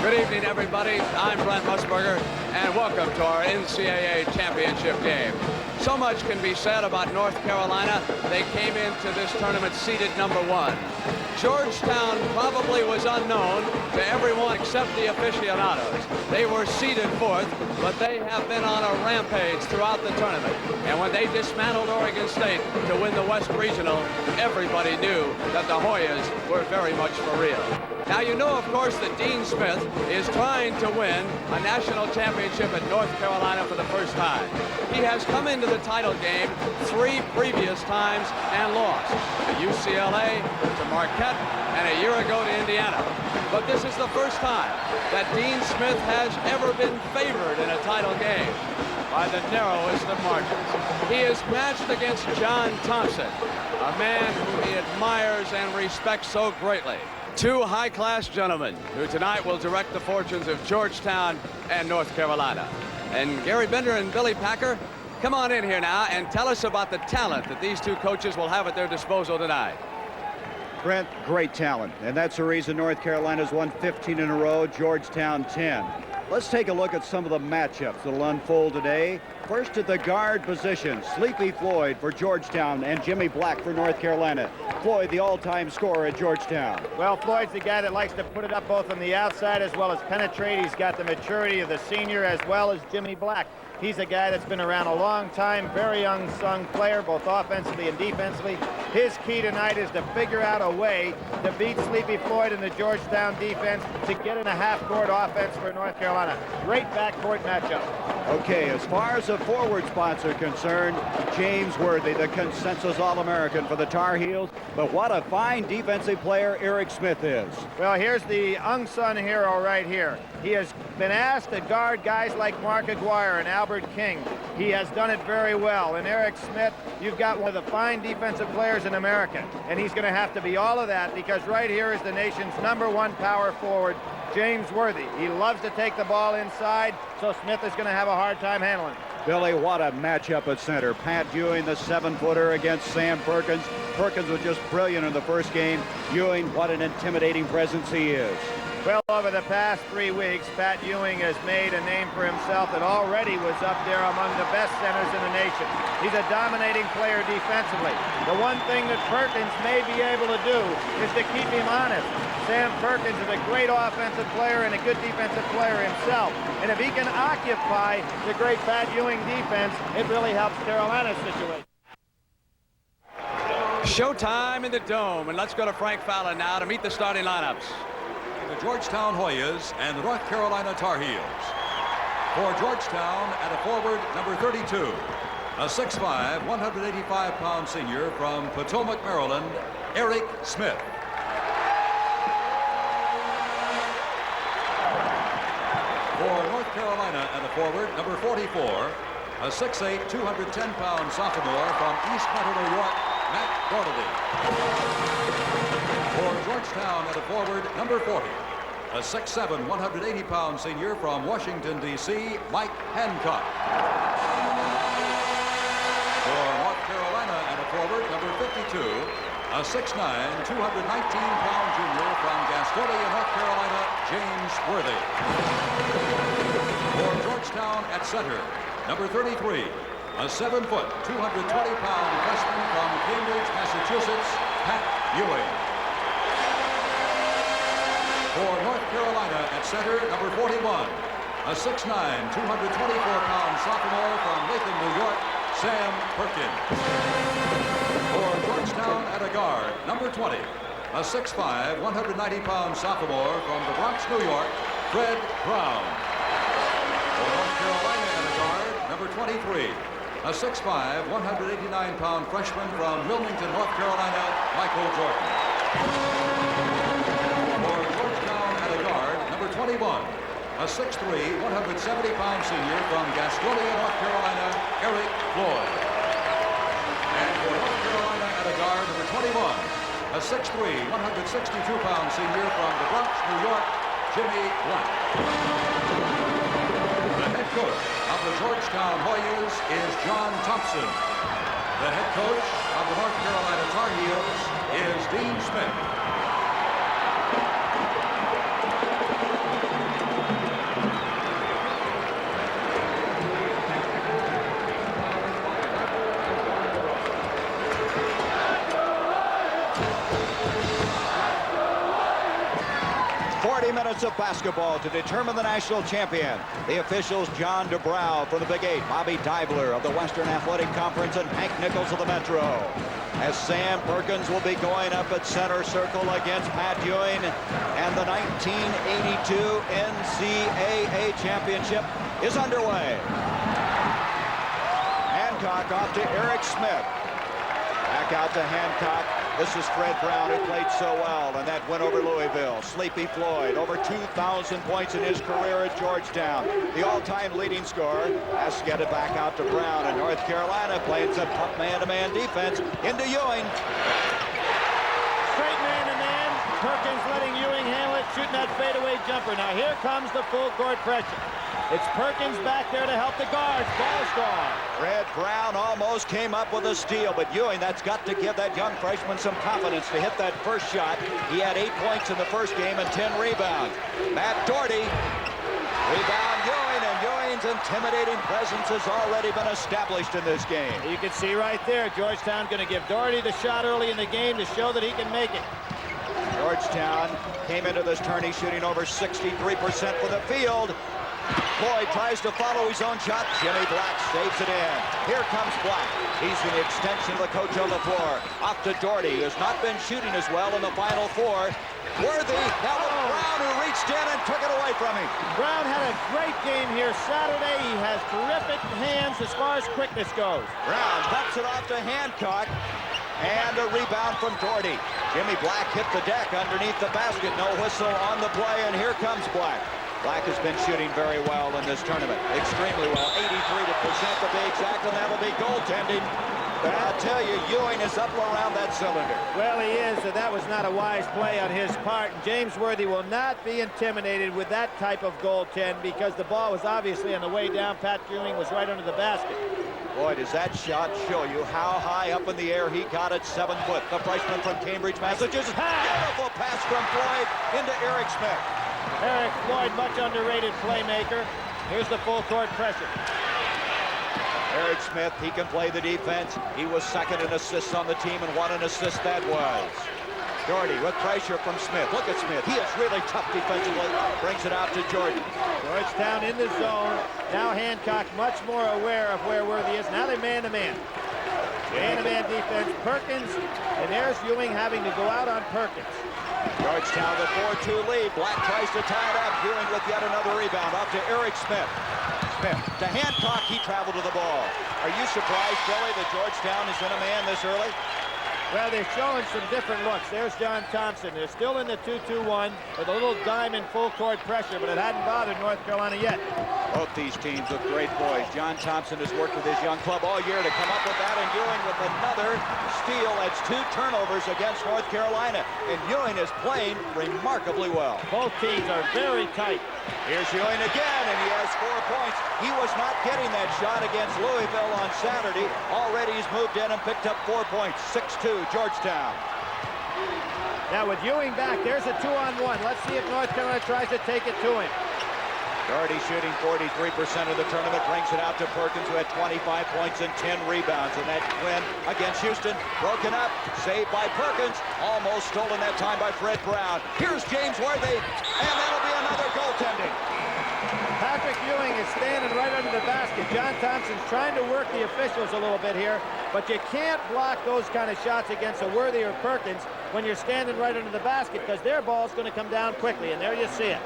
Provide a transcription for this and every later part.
Good evening, everybody. I'm Brent Musburger, and welcome to our NCAA championship game. So much can be said about North Carolina. They came into this tournament seeded #1. Georgetown probably was unknown to everyone except the aficionados. They were seeded 4th, but they have been on a rampage throughout the tournament. And when they dismantled Oregon State to win the West Regional, everybody knew that the Hoyas were very much for real. Now, you know, of course, that Dean Smith is trying to win a national championship at North Carolina for the first time. He has come into the title game 3 previous times and lost. To UCLA, to Marquette, and a year ago to Indiana. But this is the first time that Dean Smith has ever been favored in a title game by the narrowest of margins. He is matched against John Thompson, a man whom he admires and respects so greatly. 2 high-class gentlemen who tonight will direct the fortunes of Georgetown and North Carolina. And Gary Bender and Billy Packer, come on in here now and tell us about the talent that these 2 coaches will have at their disposal tonight. Brent, great talent, and that's the reason North Carolina's won 15 in a row, Georgetown 10. Let's take a look at some of the matchups that'll unfold today. First at the guard position, Sleepy Floyd for Georgetown and Jimmy Black for North Carolina. Floyd, the all-time scorer at Georgetown. Well, Floyd's the guy that likes to put it up both on the outside as well as penetrate. He's got the maturity of the senior as well as Jimmy Black. He's a guy that's been around a long time, very unsung player, both offensively and defensively. His key tonight is to figure out a way to beat Sleepy Floyd and the Georgetown defense to get in a half-court offense for North Carolina. Great backcourt matchup. Okay, as far as the forward spots are concerned, James Worthy, the consensus All-American for the Tar Heels. But what a fine defensive player Eric Smith is. Well, here's the unsung hero right here. He has been asked to guard guys like Mark Aguirre and Albert King. He has done it very well. And Eric Smith, you've got one of the fine defensive players in America. And he's going to have to be all of that because right here is the nation's #1 power forward, James Worthy. He loves to take the ball inside, so Smith is going to have a hard time handling it. Billy, what a matchup at center. Pat Ewing, the 7-footer against Sam Perkins. Perkins was just brilliant in the first game. Ewing, what an intimidating presence he is. Well, over the past 3 weeks, Pat Ewing has made a name for himself that already was up there among the best centers in the nation. He's a dominating player defensively. The one thing that Perkins may be able to do is to keep him honest. Sam Perkins is a great offensive player and a good defensive player himself. And if he can occupy the great Pat Ewing defense, it really helps Carolina's situation. Showtime in the Dome, and let's go to Frank Fallon now to meet the starting lineups. The Georgetown Hoyas and the North Carolina Tar Heels. For Georgetown, at a forward, number 32, a 6'5", 185-pound senior from Potomac, Maryland, Eric Smith. For North Carolina, at a forward, number 44, a 6'8", 210-pound sophomore from East Meadow, New York, Matt Doherty. For Georgetown, at a forward, number 40, a 6'7", 180-pound senior from Washington, D.C., Mike Hancock. For North Carolina, at a forward, number 52, a 6'9", 219-pound junior from Gastonia, North Carolina, James Worthy. For Georgetown, at center, number 33, a 7-foot, 220-pound freshman from Cambridge, Massachusetts, Pat Ewing. For North Carolina, at center, number 41, a 6'9", 224-pound sophomore from Latham, New York, Sam Perkins. For Georgetown, at a guard, number 20, a 6'5", 190-pound sophomore from the Bronx, New York, Fred Brown. For North Carolina, at a guard, number 23, a 6'5", 189-pound freshman from Wilmington, North Carolina, Michael Jordan. 21, a 6'3", 170-pound senior from Gastonia, North Carolina, Eric Floyd. And for North Carolina, at a guard, number 21, a 6'3", 162-pound senior from the Bronx, New York, Jimmy Black. The head coach of the Georgetown Hoyas is John Thompson. The head coach of the North Carolina Tar Heels is Dean Smith. 40 minutes of basketball to determine the national champion. The officials, John DeBrow from the Big Eight, Bobby Dibler of the Western Athletic Conference, and Hank Nichols of the Metro. As Sam Perkins will be going up at center circle against Pat Ewing, and the 1982 NCAA championship is underway. Hancock off to Eric Smith. Back out to Hancock. This is Fred Brown, who played so well, and that win over Louisville. Sleepy Floyd, over 2,000 points in his career at Georgetown. The all-time leading scorer has to get it back out to Brown, and North Carolina playing some tough man-to-man defense into Ewing. Straight man-to-man. Perkins letting Ewing handle it, shooting that fadeaway jumper. Now here comes the full court pressure. It's Perkins back there to help the guards. Ball's gone. Fred Brown almost came up with a steal, but Ewing, that's got to give that young freshman some confidence to hit that first shot. He had 8 points in the first game and 10 rebounds. Matt Doherty, rebound Ewing, and Ewing's intimidating presence has already been established in this game. You can see right there, Georgetown going to give Doherty the shot early in the game to show that he can make it. Georgetown came into this tourney shooting over 63% for the field. Floyd tries to follow his own shot. Jimmy Black saves it in. Here comes Black. He's the extension of the coach on the floor. Off to Doherty, who's not been shooting as well in the Final Four. Worthy, now with Brown, who reached in and took it away from him. Brown had a great game here Saturday. He has terrific hands as far as quickness goes. Brown bumps it off to Hancock. And a rebound from Doherty. Jimmy Black hit the deck underneath the basket. No whistle on the play, and here comes Black. Black has been shooting very well in this tournament. Extremely well. 83% to be exact, and that'll be goaltending. But I'll tell you, Ewing is up around that cylinder. Well, he is, and that was not a wise play on his part. James Worthy will not be intimidated with that type of goaltend because the ball was obviously on the way down. Pat Ewing was right under the basket. Boy, does that shot show you how high up in the air he got at 7 foot. The freshman from Cambridge, Massachusetts. Beautiful pass from Floyd into Eric Smith. Eric Floyd, much underrated playmaker. Here's the full court pressure. Eric Smith, he can play the defense. He was second in assists on the team, and what an assist that was. Doherty with pressure from Smith. Look at Smith. He is really tough defensively. Brings it out to Jordan. Georgetown in the zone. Now Hancock much more aware of where Worthy is. Now they're man-to-man. Man-to-man defense. Perkins, and there's Ewing having to go out on Perkins. Georgetown with 4-2 lead. Black tries to tie it up. Ewing with yet another rebound. Up to Eric Smith. Smith to Hancock. He traveled to the ball. Are you surprised, Billy, that Georgetown is in a man this early? Well, they're showing some different looks. There's John Thompson. They're still in the 2-2-1 with a little diamond full court pressure, but it hadn't bothered North Carolina yet. Both these teams look great boys. John Thompson has worked with his young club all year to come up with that, and Ewing with another steal. That's 2 turnovers against North Carolina, and Ewing is playing remarkably well. Both teams are very tight. Here's Ewing again, and he has 4 points. He was not getting that shot against Louisville on Saturday. Already he's moved in and picked up 4 points. 6-2, Georgetown. Now with Ewing back, there's a 2-on-1. Let's see if North Carolina tries to take it to him. Doherty shooting 43% of the tournament, brings it out to Perkins, who had 25 points and 10 rebounds in that win against Houston. Broken up, saved by Perkins, almost stolen that time by Fred Brown. Here's James Worthy, and that'll be another goaltending. Patrick Ewing is standing right under the basket. John Thompson's trying to work the officials a little bit here, but you can't block those kind of shots against a Worthy or Perkins when you're standing right under the basket, because their ball's going to come down quickly, and there you see it.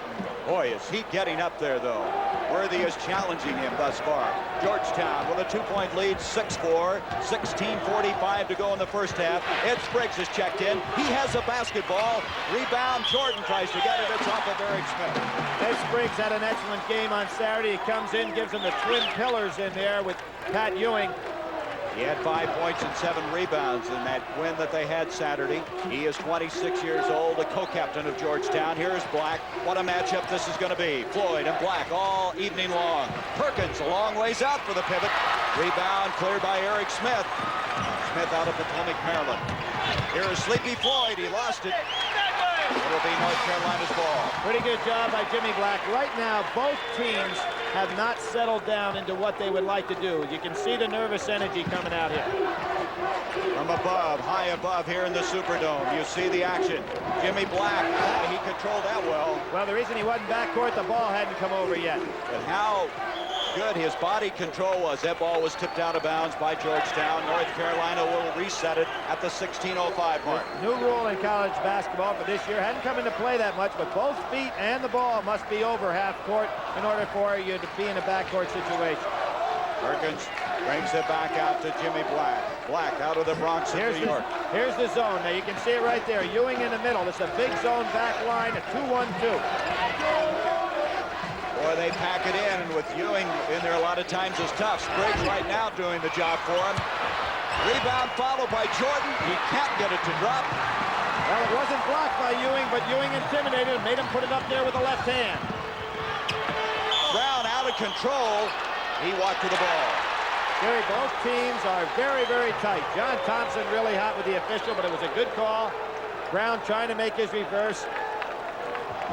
Boy, is he getting up there, though. Worthy is challenging him thus far. Georgetown with a 2-point lead, 6-4, 16:45 to go in the first half. Ed Spriggs has checked in. He has a basketball. Rebound, Jordan tries to get it. It's off of Eric Smith. Ed Spriggs had an excellent game on Saturday. He comes in, gives them the twin pillars in there with Pat Ewing. He had 5 points and 7 rebounds in that win that they had Saturday. He is 26 years old, the co-captain of Georgetown. Here's Black. What a matchup this is going to be. Floyd and Black all evening long. Perkins a long ways out for the pivot. Rebound cleared by Eric Smith. Smith out of Potomac, Maryland. Here is Sleepy Floyd. He lost it. It'll be North Carolina's ball. Pretty good job by Jimmy Black. Right now, both teams have not settled down into what they would like to do. You can see the nervous energy coming out here. From above, high above here in the Superdome, you see the action. Jimmy Black, he controlled that well. Well, the reason he wasn't backcourt, the ball hadn't come over yet. But how good his body control was. That ball was tipped out of bounds by Georgetown. North Carolina will reset it at the 16:05 mark. New rule in college basketball for this year. Hadn't come into play that much, but both feet and the ball must be over half court in order for you to be in a backcourt situation. Perkins brings it back out to Jimmy Black. Black out of the Bronx of New York. Here's the zone. Now you can see it right there. Ewing in the middle. It's a big zone back line, a 2-1-2. Boy, they pack it in, and with Ewing in there a lot of times is tough. Spriggs right now doing the job for him. Rebound followed by Jordan. He can't get it to drop. Well, it wasn't blocked by Ewing, but Ewing intimidated and made him put it up there with the left hand. Brown out of control. He walked to the ball. Gary, both teams are very, very tight. John Thompson really hot with the official, but it was a good call. Brown trying to make his reverse.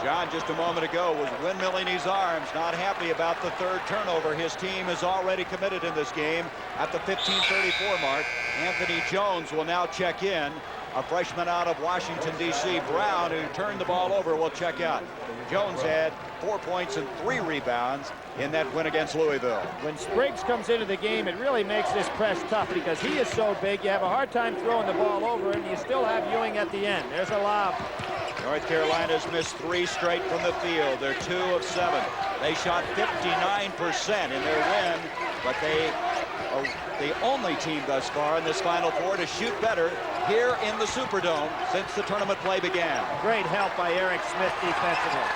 John, just a moment ago, was windmilling his arms, not happy about the third turnover. His team is already committed in this game at the 15:34 mark. Anthony Jones will now check in. A freshman out of Washington, D.C. Brown, who turned the ball over, will check out. Jones had 4 points and 3 rebounds in that win against Louisville. When Spriggs comes into the game, it really makes this press tough because he is so big. You have a hard time throwing the ball over, and you still have Ewing at the end. There's a lob. North Carolina's missed 3 straight from the field. They're 2 of 7. They shot 59% in their win, but they are the only team thus far in this Final Four to shoot better here in the Superdome since the tournament play began. Great help by Eric Smith defensively.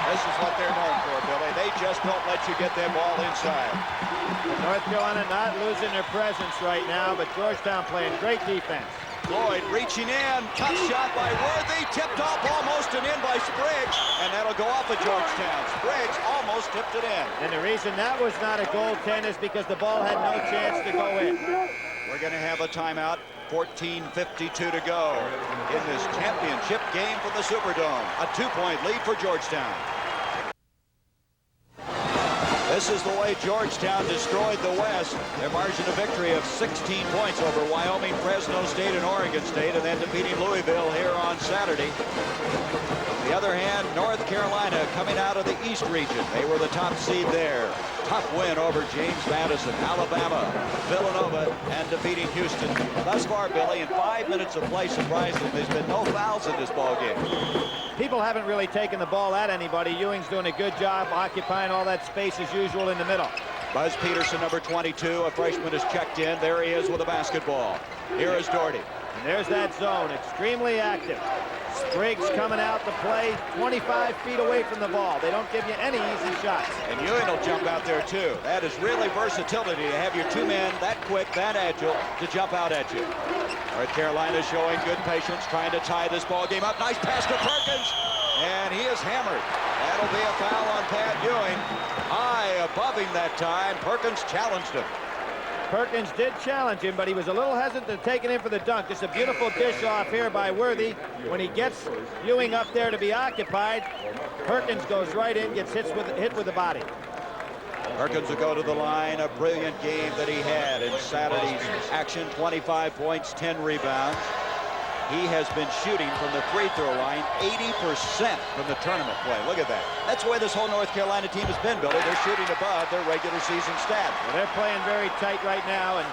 This is what they're known for, Billy. They just don't let you get that ball inside. North Carolina not losing their presence right now, but Georgetown playing great defense. Floyd reaching in, tough shot by Worthy, tipped off almost and in by Spriggs, and that'll go off of Georgetown. Spriggs almost tipped it in. And the reason that was not a goaltend is because the ball had no chance to go in. We're going to have a timeout. 14:52 to go in this championship game for the Superdome. A 2-point lead for Georgetown. This is the way Georgetown destroyed the West. Their margin of victory of 16 points over Wyoming, Fresno State, and Oregon State, and then defeating Louisville here on Saturday. On the other hand, North Carolina coming out of the East region. They were the top seed there. Tough win over James Madison, Alabama, Villanova, and defeating Houston. Thus far, Billy, in 5 minutes of play, surprisingly, there's been no fouls in this ball game. People haven't really taken the ball at anybody. Ewing's doing a good job occupying all that space as usual in the middle. Buzz Peterson, number 22, a freshman, is checked in. There he is with a basketball. Here is Doherty. And there's that zone, extremely active. Spriggs coming out to play 25 feet away from the ball. They don't give you any easy shots. And Ewing will jump out there, too. That is really versatility to have your 2 men that quick, that agile, to jump out at you. North Carolina showing good patience, trying to tie this ball game up. Nice pass to Perkins, and he is hammered. That'll be a foul on Pat Ewing. High above him that time. Perkins challenged him. Perkins did challenge him, but he was a little hesitant to take it in for the dunk. Just a beautiful dish off here by Worthy. When he gets Ewing up there to be occupied, Perkins goes right in, gets hit with the body. Perkins will go to the line. A brilliant game that he had in Saturday's action. 25 points, 10 rebounds. He has been shooting from the free throw line 80% from the tournament play. Look at that. That's the way this whole North Carolina team has been, Billy. They're shooting above their regular season stat. Well, they're playing very tight right now, and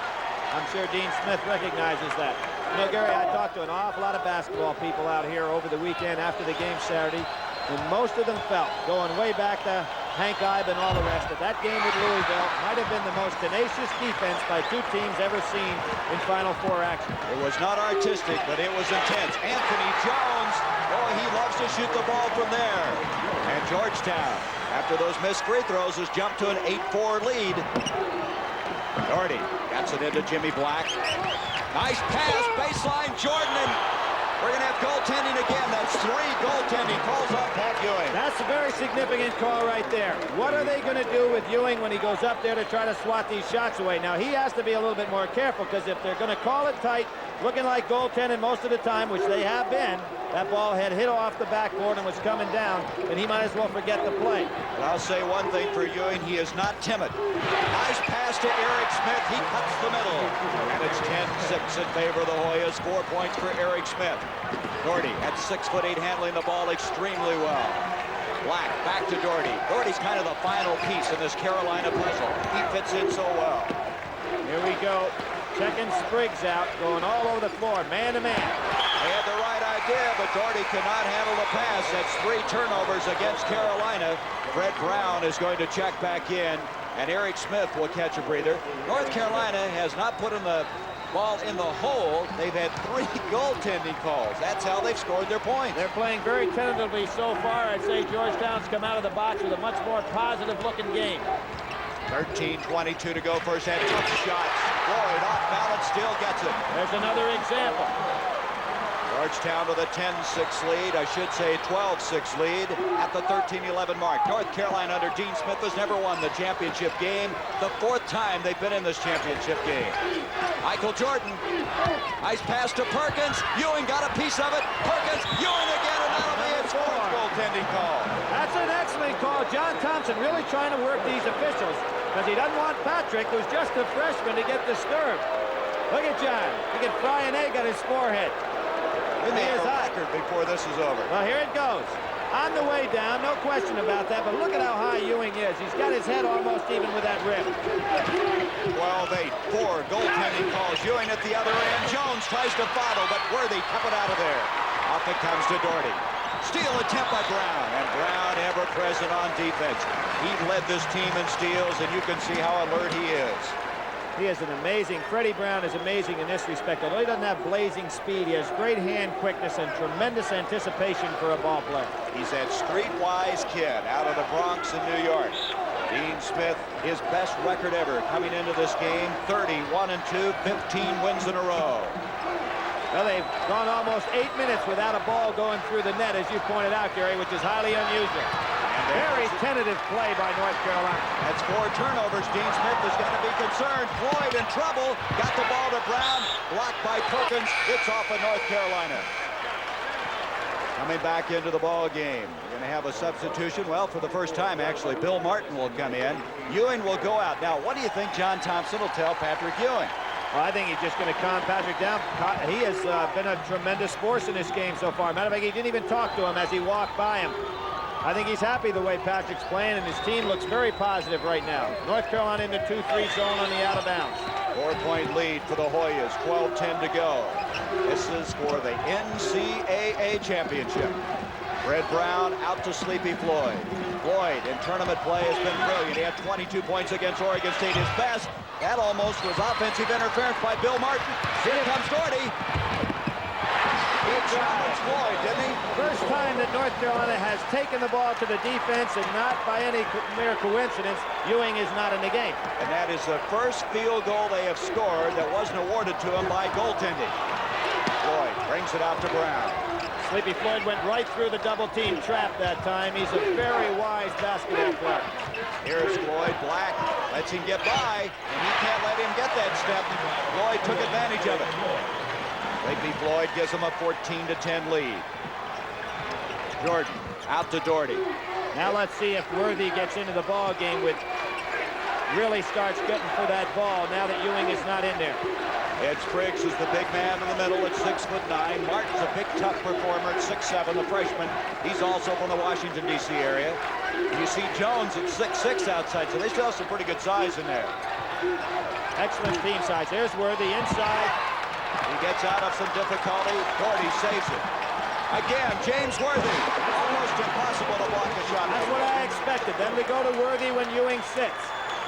I'm sure Dean Smith recognizes that. You know, Gary, I talked to an awful lot of basketball people out here over the weekend after the game Saturday, and most of them felt, going way back to Hank Ibe and all the rest, that game with Louisville might have been the most tenacious defense by 2 teams ever seen in Final Four action. It was not artistic, but it was intense. Anthony Jones, oh, he loves to shoot the ball from there. And Georgetown, after those missed free throws, has jumped to an 8-4 lead. Doherty gets it into Jimmy Black. Nice pass, baseline, Jordan, and we're going to have goaltending again. That's 3 goaltending calls off Pat Ewing. That's a very significant call right there. What are they going to do with Ewing when he goes up there to try to swat these shots away? Now, he has to be a little bit more careful, because if they're going to call it tight, looking like goaltending most of the time, which they have been, that ball had hit off the backboard and was coming down, and he might as well forget the play. Well, I'll say one thing for Ewing, he is not timid. Nice pass to Eric Smith, he cuts the middle. And it's 10-6 in favor of the Hoyas, 4 points for Eric Smith. Doherty at 6'8", handling the ball extremely well. Black back to Doherty. Doherty's kind of the final piece in this Carolina puzzle. He fits in so well. Here we go. Checking Spriggs out, going all over the floor, man to man. They had the right idea, but Doherty cannot handle the pass. That's 3 turnovers against Carolina. Fred Brown is going to check back in, and Eric Smith will catch a breather. North Carolina has not put in the ball in the hole. They've had 3 goaltending calls. That's how they've scored their points. They're playing very tentatively so far. I'd say Georgetown's come out of the box with a much more positive-looking game. 13:22 to go, first half. Tough shots. Floyd off balance, still gets it. There's another example. Georgetown with a 10-6 lead, I should say 12-6 lead at the 13-11 mark. North Carolina under Dean Smith has never won the championship game. The 4th time they've been in this championship game. Michael Jordan, nice pass to Perkins. Ewing got a piece of it. Perkins, Ewing again, and that'll be his 4th goaltending call. That's an excellent call. John Thompson really trying to work these officials, because he doesn't want Patrick, who's just a freshman, to get disturbed. Look at John. He can fry an egg on his forehead. We may have a record before this is over. Well, here it goes. On the way down, no question about that, but look at how high Ewing is. He's got his head almost even with that rim. 12-8, 4 goaltending calls. Ewing at the other end. Jones tries to follow, but Worthy kept it out of there. Off it comes to Doherty. Steal attempt by Brown, and Brown ever present on defense. He led this team in steals, and you can see how alert he is. He is an amazing, Freddie Brown is amazing in this respect. Although he doesn't have blazing speed, he has great hand quickness and tremendous anticipation for a ball player. He's that streetwise kid out of the Bronx in New York. Dean Smith, his best record ever coming into this game, 31-2, 15 wins in a row. Well, they've gone almost 8 minutes without a ball going through the net, as you pointed out, Gary, which is highly unusual. Very tentative play by North Carolina. That's 4 turnovers. Dean Smith is going to be concerned. Floyd in trouble. Got the ball to Brown. Blocked by Perkins. It's off of North Carolina. Coming back into the ball game. We're going to have a substitution. Well, for the first time, actually, Bill Martin will come in. Ewing will go out. Now, what do you think John Thompson will tell Patrick Ewing? Well, I think he's just going to calm Patrick down. He has been a tremendous force in this game so far. Matter of fact, he didn't even talk to him as he walked by him. I think he's happy the way Patrick's playing, and his team looks very positive right now. North Carolina in the 2-3 zone on the out of bounds. 4-point lead for the Hoyas, 12-10 to go. This is for the NCAA championship. Fred Brown out to Sleepy Floyd. Floyd in tournament play has been brilliant. He had 22 points against Oregon State, his best. That almost was offensive interference by Bill Martin. Here comes Doherty. He challenged Floyd, didn't he? First time that North Carolina has taken the ball to the defense, and not by any mere coincidence, Ewing is not in the game. And that is the first field goal they have scored that wasn't awarded to him by goaltending. Floyd brings it out to Brown. Sleepy Floyd went right through the double-team trap that time. He's a very wise basketball player. Here's Floyd. Black lets him get by, and he can't let him get that step. Floyd took advantage of it. Sleepy Floyd gives him a 14-10 lead. Jordan out to Doherty. Now let's see if Worthy gets into the ball game with really starts getting for that ball now that Ewing is not in there. Ed Spriggs is the big man in the middle at 6'9". Martin's a big, tough performer at 6'7", the freshman. He's also from the Washington, D.C. area. You see Jones at 6'6" outside, so they still have some pretty good size in there. Excellent team size. There's Worthy inside. He gets out of some difficulty. Doherty saves it. Again, James Worthy. Almost impossible to block the shot. That's what I expected. Them to go to Worthy when Ewing sits.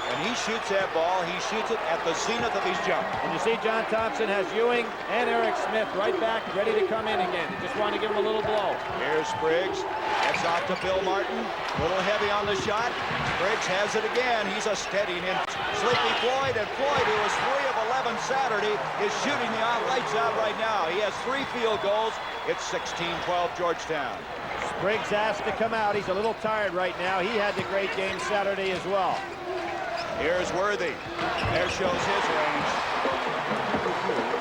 When he shoots that ball, he shoots it at the zenith of his jump. And you see John Thompson has Ewing and Eric Smith right back, ready to come in again. Just want to give him a little blow. Here's Spriggs. That's off to Bill Martin. A little heavy on the shot. Spriggs has it again. He's a steady in. Sleepy Floyd, and Floyd, who was 3 of 11 Saturday, is shooting the lights out right now. He has 3 field goals. It's 16-12 Georgetown. Briggs has to come out. He's a little tired right now. He had the great game Saturday as well. Here's Worthy. There shows his range.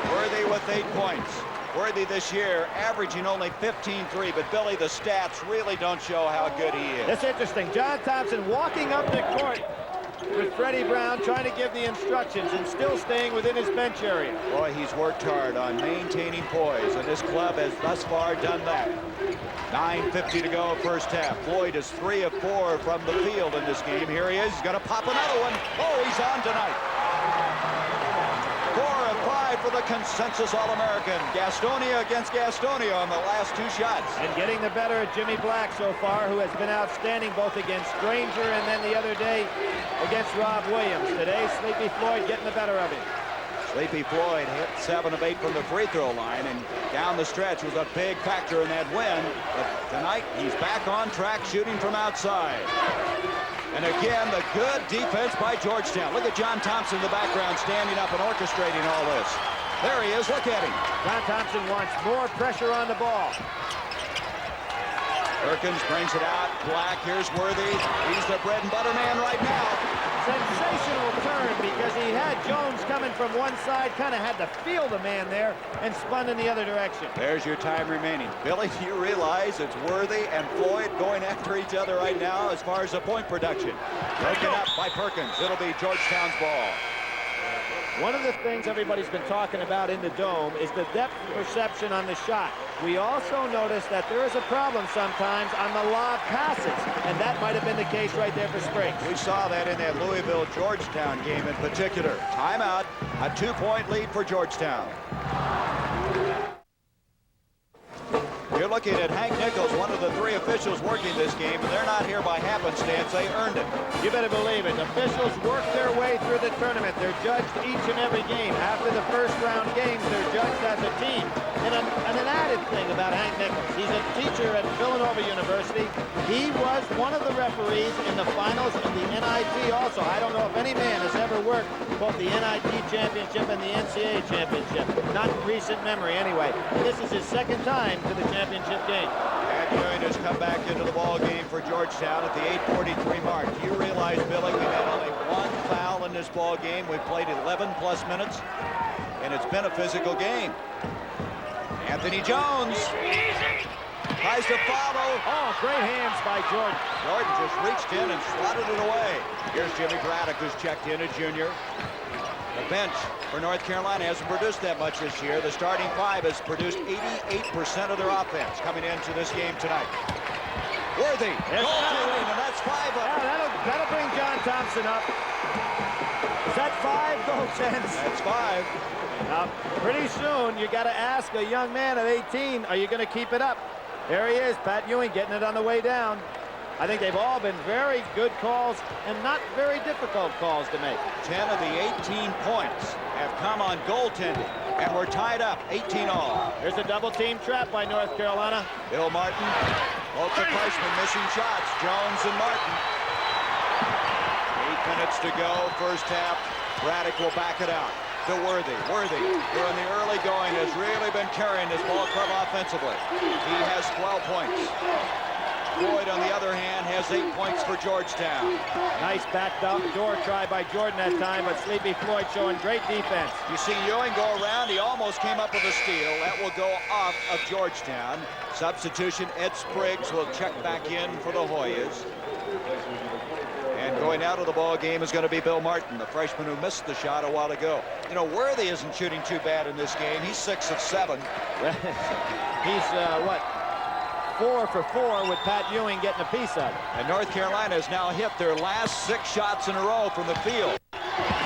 Worthy with 8 points. Worthy this year averaging only 15-3, but Billy, the stats really don't show how good he is. That's interesting. John Thompson walking up the court with Freddie Brown, trying to give the instructions and still staying within his bench area. Boy, he's worked hard on maintaining poise, and this club has thus far done that. 9:50 to go first half. Floyd is 3 of 4 from the field in this game. Here he is. He's going to pop another one. Oh, he's on tonight. 4 of 5 for the consensus All-American. Gastonia against Gastonia on the last 2 shots. And getting the better of Jimmy Black so far, who has been outstanding both against Granger and then the other day against Rob Williams. Today, Sleepy Floyd getting the better of him. Sleepy Floyd hit 7 of 8 from the free throw line, and down the stretch was a big factor in that win. But tonight, he's back on track shooting from outside. And again, the good defense by Georgetown. Look at John Thompson in the background standing up and orchestrating all this. There he is. Look at him. John Thompson wants more pressure on the ball. Perkins brings it out. Black, here's Worthy. He's the bread and butter man right now. Sensational turn because he had Jones coming from one side, kind of had to feel the man there and spun in the other direction. There's your time remaining. Billy, do you realize it's Worthy and Floyd going after each other right now as far as the point production? Broken up by Perkins. It'll be Georgetown's ball. One of the things everybody's been talking about in the Dome is the depth perception on the shot. We also noticed that there is a problem sometimes on the lob passes, and that might have been the case right there for Spriggs. We saw that in that Louisville-Georgetown game in particular. Timeout, a 2-point lead for Georgetown. You're looking at Hank Nichols, one of the 3 officials working this game, and they're not here by happenstance. They earned it. You better believe it. Officials work their way through the tournament. They're judged each and every game. After the first round games, they're judged as a team. And an added thing about Hank Nichols, he's a teacher at Villanova University. He was one of the referees in the finals of the NIT also. I don't know if any man has ever worked both the NIT championship and the NCAA championship. Not in recent memory anyway. And this is his second time to the championship game. Pat Ewing has come back into the ball game for Georgetown at the 8:43 mark. Do you realize, Billy, we've had only 1 foul in this ball game. We've played 11+ minutes, and it's been a physical game. Anthony Jones tries to follow. Oh, great hands by Jordan. Jordan just reached in and slotted it away. Here's Jimmy Braddock, who's checked in, a junior. The bench for North Carolina hasn't produced that much this year. The starting 5 has produced 88% of their offense coming into this game tonight. Worthy, goaltending, and that's 5 up. Yeah, that'll bring John Thompson up. Is that 5 goaltends? That's 5. Now, pretty soon, you got to ask a young man at 18, are you going to keep it up? There he is, Pat Ewing getting it on the way down. I think they've all been very good calls and not very difficult calls to make. 10 of the 18 points have come on goaltending, and we're tied up 18 all. There's a double team trap by North Carolina. Bill Martin, both the freshmen missing shots, Jones and Martin. 8 minutes to go, first half. Braddock will back it out to Worthy. Worthy, during the early going, has really been carrying this ball club offensively. He has 12 points. Floyd, on the other hand, has 8 points for Georgetown. Nice backed up door try by Jordan that time, but Sleepy Floyd showing great defense. You see Ewing go around. He almost came up with a steal. That will go off of Georgetown. Substitution, Ed Spriggs will check back in for the Hoyas. And going out of the ball game is going to be Bill Martin, the freshman who missed the shot a while ago. You know, Worthy isn't shooting too bad in this game. He's 6 of 7. He's, what? 4 for 4 with Pat Ewing getting a piece of it. And North Carolina has now hit their last 6 shots in a row from the field.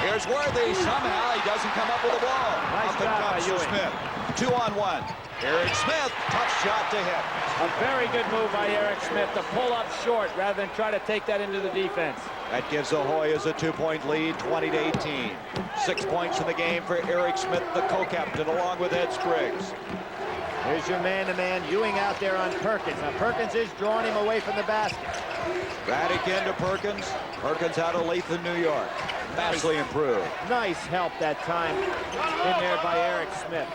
Here's Worthy. Somehow he doesn't come up with the ball. Nice job by Ewing. Smith. 2-on-1. Eric Smith, tough shot to hit. A very good move by Eric Smith to pull up short rather than try to take that into the defense. That gives the Hoyas a 2-point lead, 20-18. 6 points in the game for Eric Smith, the co-captain, along with Ed Spriggs. Here's your man-to-man, Ewing out there on Perkins. Now, Perkins is drawing him away from the basket. Braddock into Perkins. Perkins out of Latham, New York. Vastly improved. Nice help that time in there by Eric Smith.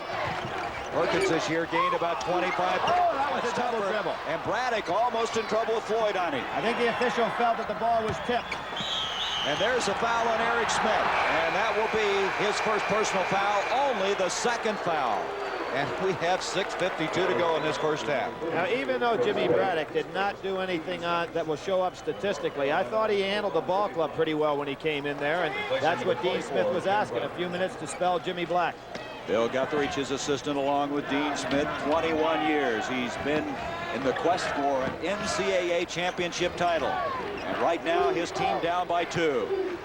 Perkins this year gained about 25. Oh, that That was a double dribble. And Braddock almost in trouble with Floyd on him. I think the official felt that the ball was tipped. And there's a foul on Eric Smith. And that will be his first personal foul, only the second foul. And we have 6:52 to go in this first half. Now, even though Jimmy Braddock did not do anything on that will show up statistically, I thought he handled the ball club pretty well when he came in there, and that's what Dean Smith was asking, a few minutes to spell Jimmy Black. Bill Guthridge, his assistant, along with Dean Smith, 21 years. He's been in the quest for an NCAA championship title. And right now, his team down by 2.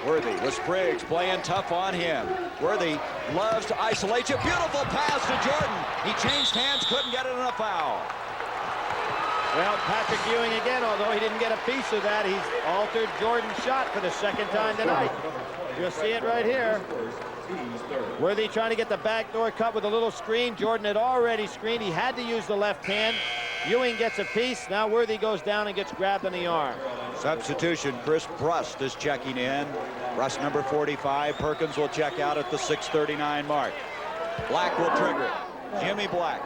Worthy with Spriggs playing tough on him. Worthy loves to isolate you. Beautiful pass to Jordan. He changed hands, couldn't get it in a foul. Well, Patrick Ewing again, although he didn't get a piece of that, he's altered Jordan's shot for the second time tonight. You'll see it right here. Worthy trying to get the backdoor cut with a little screen. Jordan had already screened. He had to use the left hand. Ewing gets a piece. Now Worthy goes down and gets grabbed on the arm. Substitution, Chris Brust is checking in. Brust number 45. Perkins will check out at the 6:39 mark. Black will trigger it. Jimmy Black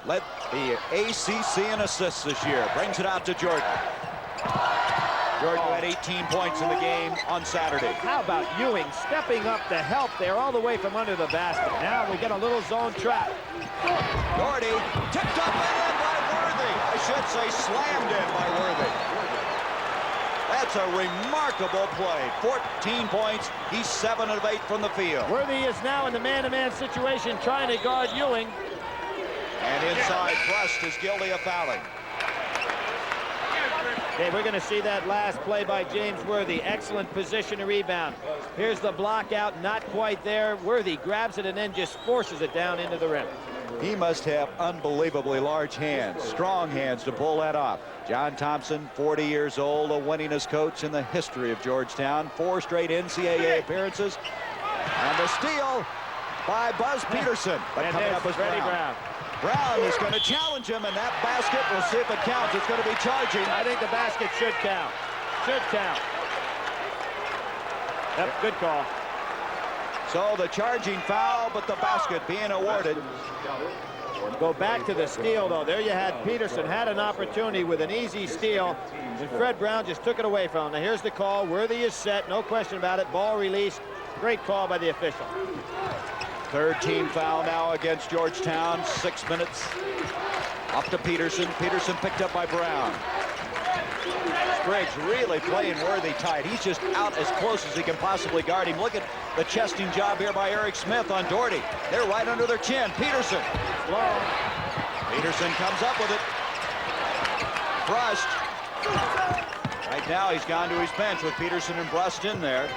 led the ACC in assists this year. Brings it out to Jordan. Jordan had 18 points in the game on Saturday. How about Ewing stepping up to help there all the way from under the basket. Now we get a little zone trap. Doherty tipped up and in by Worthy. I should say slammed in by Worthy. That's a remarkable play. 14 points. He's 7 of 8 from the field. Worthy is now in the man-to-man situation trying to guard Ewing. And inside, Brust is guilty of fouling. Okay, we're going to see that last play by James Worthy. Excellent position to rebound. Here's the block out, not quite there. Worthy grabs it and then just forces it down into the rim. He must have unbelievably large hands, strong hands to pull that off. John Thompson, 40 years old, a winningest coach in the history of Georgetown. 4 straight NCAA appearances. And the steal by Buzz Peterson. But coming up is Brown. Brown is going to challenge him, and that basket, we'll see if it counts. It's going to be charging. I think the basket should count. Should count. Yep, good call. So the charging foul, but the basket being awarded. Go back to the steal, though. There you had Peterson had an opportunity with an easy steal, and Fred Brown just took it away from him. Now here's the call. Worthy is set, no question about it. Ball released. Great call by the official. Third team foul now against Georgetown. 6 minutes. Up to Peterson. Peterson picked up by Brown. Spriggs really playing Worthy tight. He's just out as close as he can possibly guard him. Look at the chesting job here by Eric Smith on Doherty. They're right under their chin. Peterson. Long. Peterson comes up with it. Brust. Right now he's gone to his bench with Peterson and Brust in there.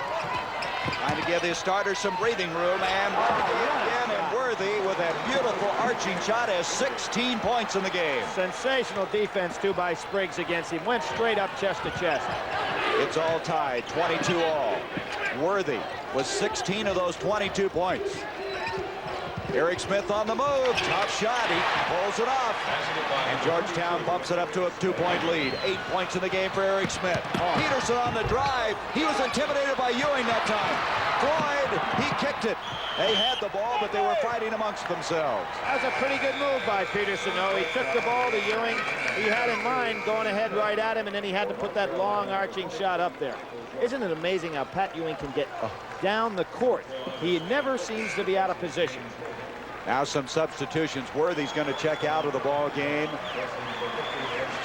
Trying to give his starters some breathing room, and again, and Worthy with that beautiful arching shot has 16 points in the game. Sensational defense, too, by Spriggs against him. Went straight up chest to chest. It's all tied, 22 all. Worthy with 16 of those 22 points. Eric Smith on the move. Tough shot. He pulls it off. And Georgetown bumps it up to a 2-point lead. 8 points in the game for Eric Smith. Peterson on the drive. He was intimidated by Ewing that time. Floyd, he kicked it. They had the ball, but they were fighting amongst themselves. That was a pretty good move by Peterson, though. He took the ball to Ewing. He had in mind going ahead right at him, and then he had to put that long arching shot up there. Isn't it amazing how Pat Ewing can get down the court? He never seems to be out of position. Now some substitutions. Worthy's going to check out of the ball game.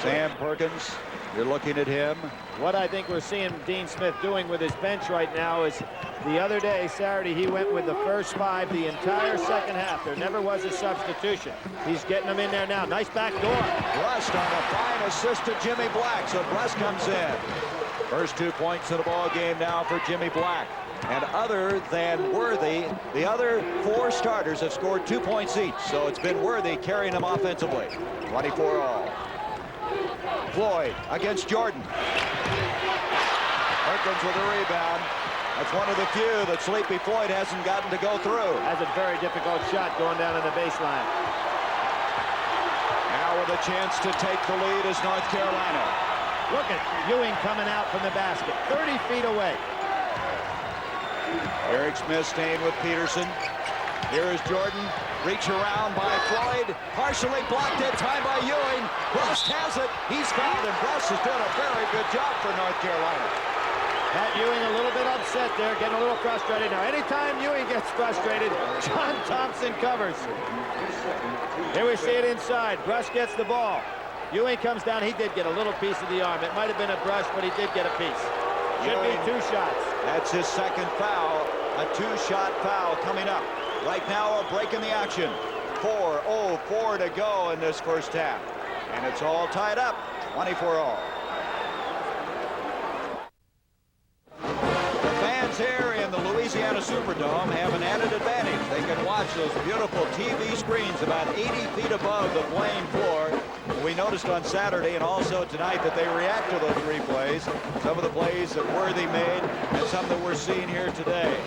Sam Perkins, you're looking at him. What I think we're seeing Dean Smith doing with his bench right now is the other day, Saturday, he went with the first 5 the entire second half. There never was a substitution. He's getting them in there now. Nice back door. Brust on a fine assist to Jimmy Black. So Brust comes in. First 2 points in the ball game now for Jimmy Black. And other than Worthy, the other 4 starters have scored 2 points each. So it's been Worthy carrying them offensively. 24 all. Floyd against Jordan. Perkins with a rebound. That's one of the few that Sleepy Floyd hasn't gotten to go through. That's a very difficult shot going down in the baseline. Now with a chance to take the lead is North Carolina. Look at Ewing coming out from the basket, 30 feet away. Eric Smith staying with Peterson. Here is Jordan. Reach around by Floyd. Partially blocked in time by Ewing. Brust has it. He's fouled, and Brust has done a very good job for North Carolina. Pat Ewing a little bit upset there, getting a little frustrated. Now, anytime Ewing gets frustrated, John Thompson covers. Here we see it inside. Brust gets the ball. Ewing comes down. He did get a little piece of the arm. It might have been a brush, but he did get a piece. Should be 2 shots. That's his second foul. A 2-shot foul coming up. Right now, a break in the action. 4:04 to go in this first half. And it's all tied up, 24-all. The fans here in the Louisiana Superdome have an added advantage. They can watch those beautiful TV screens about 80 feet above the playing floor. We noticed on Saturday and also tonight that they react to those replays. Some of the plays that Worthy made and some that we're seeing here today.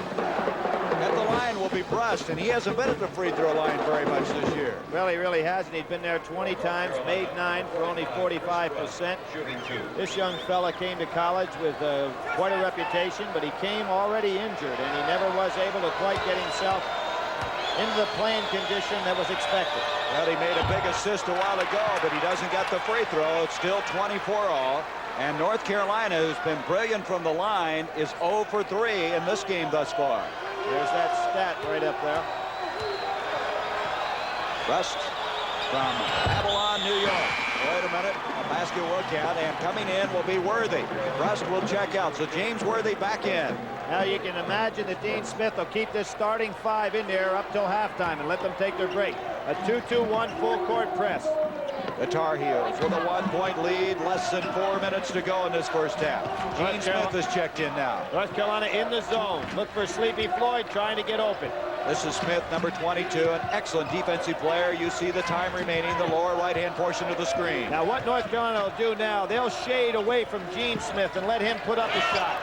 At the line will be Brust, and he hasn't been at the free throw line very much this year. Well, he really hasn't. He's been there 20 times, made 9 for only 45%. This young fella came to college with quite a reputation, but he came already injured, and he never was able to quite get himself into the playing condition that was expected. Well, he made a big assist a while ago, but he doesn't get the free throw. It's still 24-all. And North Carolina, who's been brilliant from the line, is 0 for 3 in this game thus far. There's that stat right up there. Brust from Babylon, New York. Wait a minute. A basket will count, and coming in will be Worthy. Brust will check out, so James Worthy back in. Now you can imagine that Dean Smith will keep this starting 5 in there up till halftime and let them take their break. A 2-2-1 full court press. The Tar Heels with a 1-point lead, less than 4 minutes to go in this first half. Gene Smith is checked in now. North Carolina in the zone. Look for Sleepy Floyd trying to get open. This is Smith, number 22, an excellent defensive player. You see the time remaining, the lower right-hand portion of the screen. Now what North Carolina will do now, they'll shade away from Gene Smith and let him put up a shot.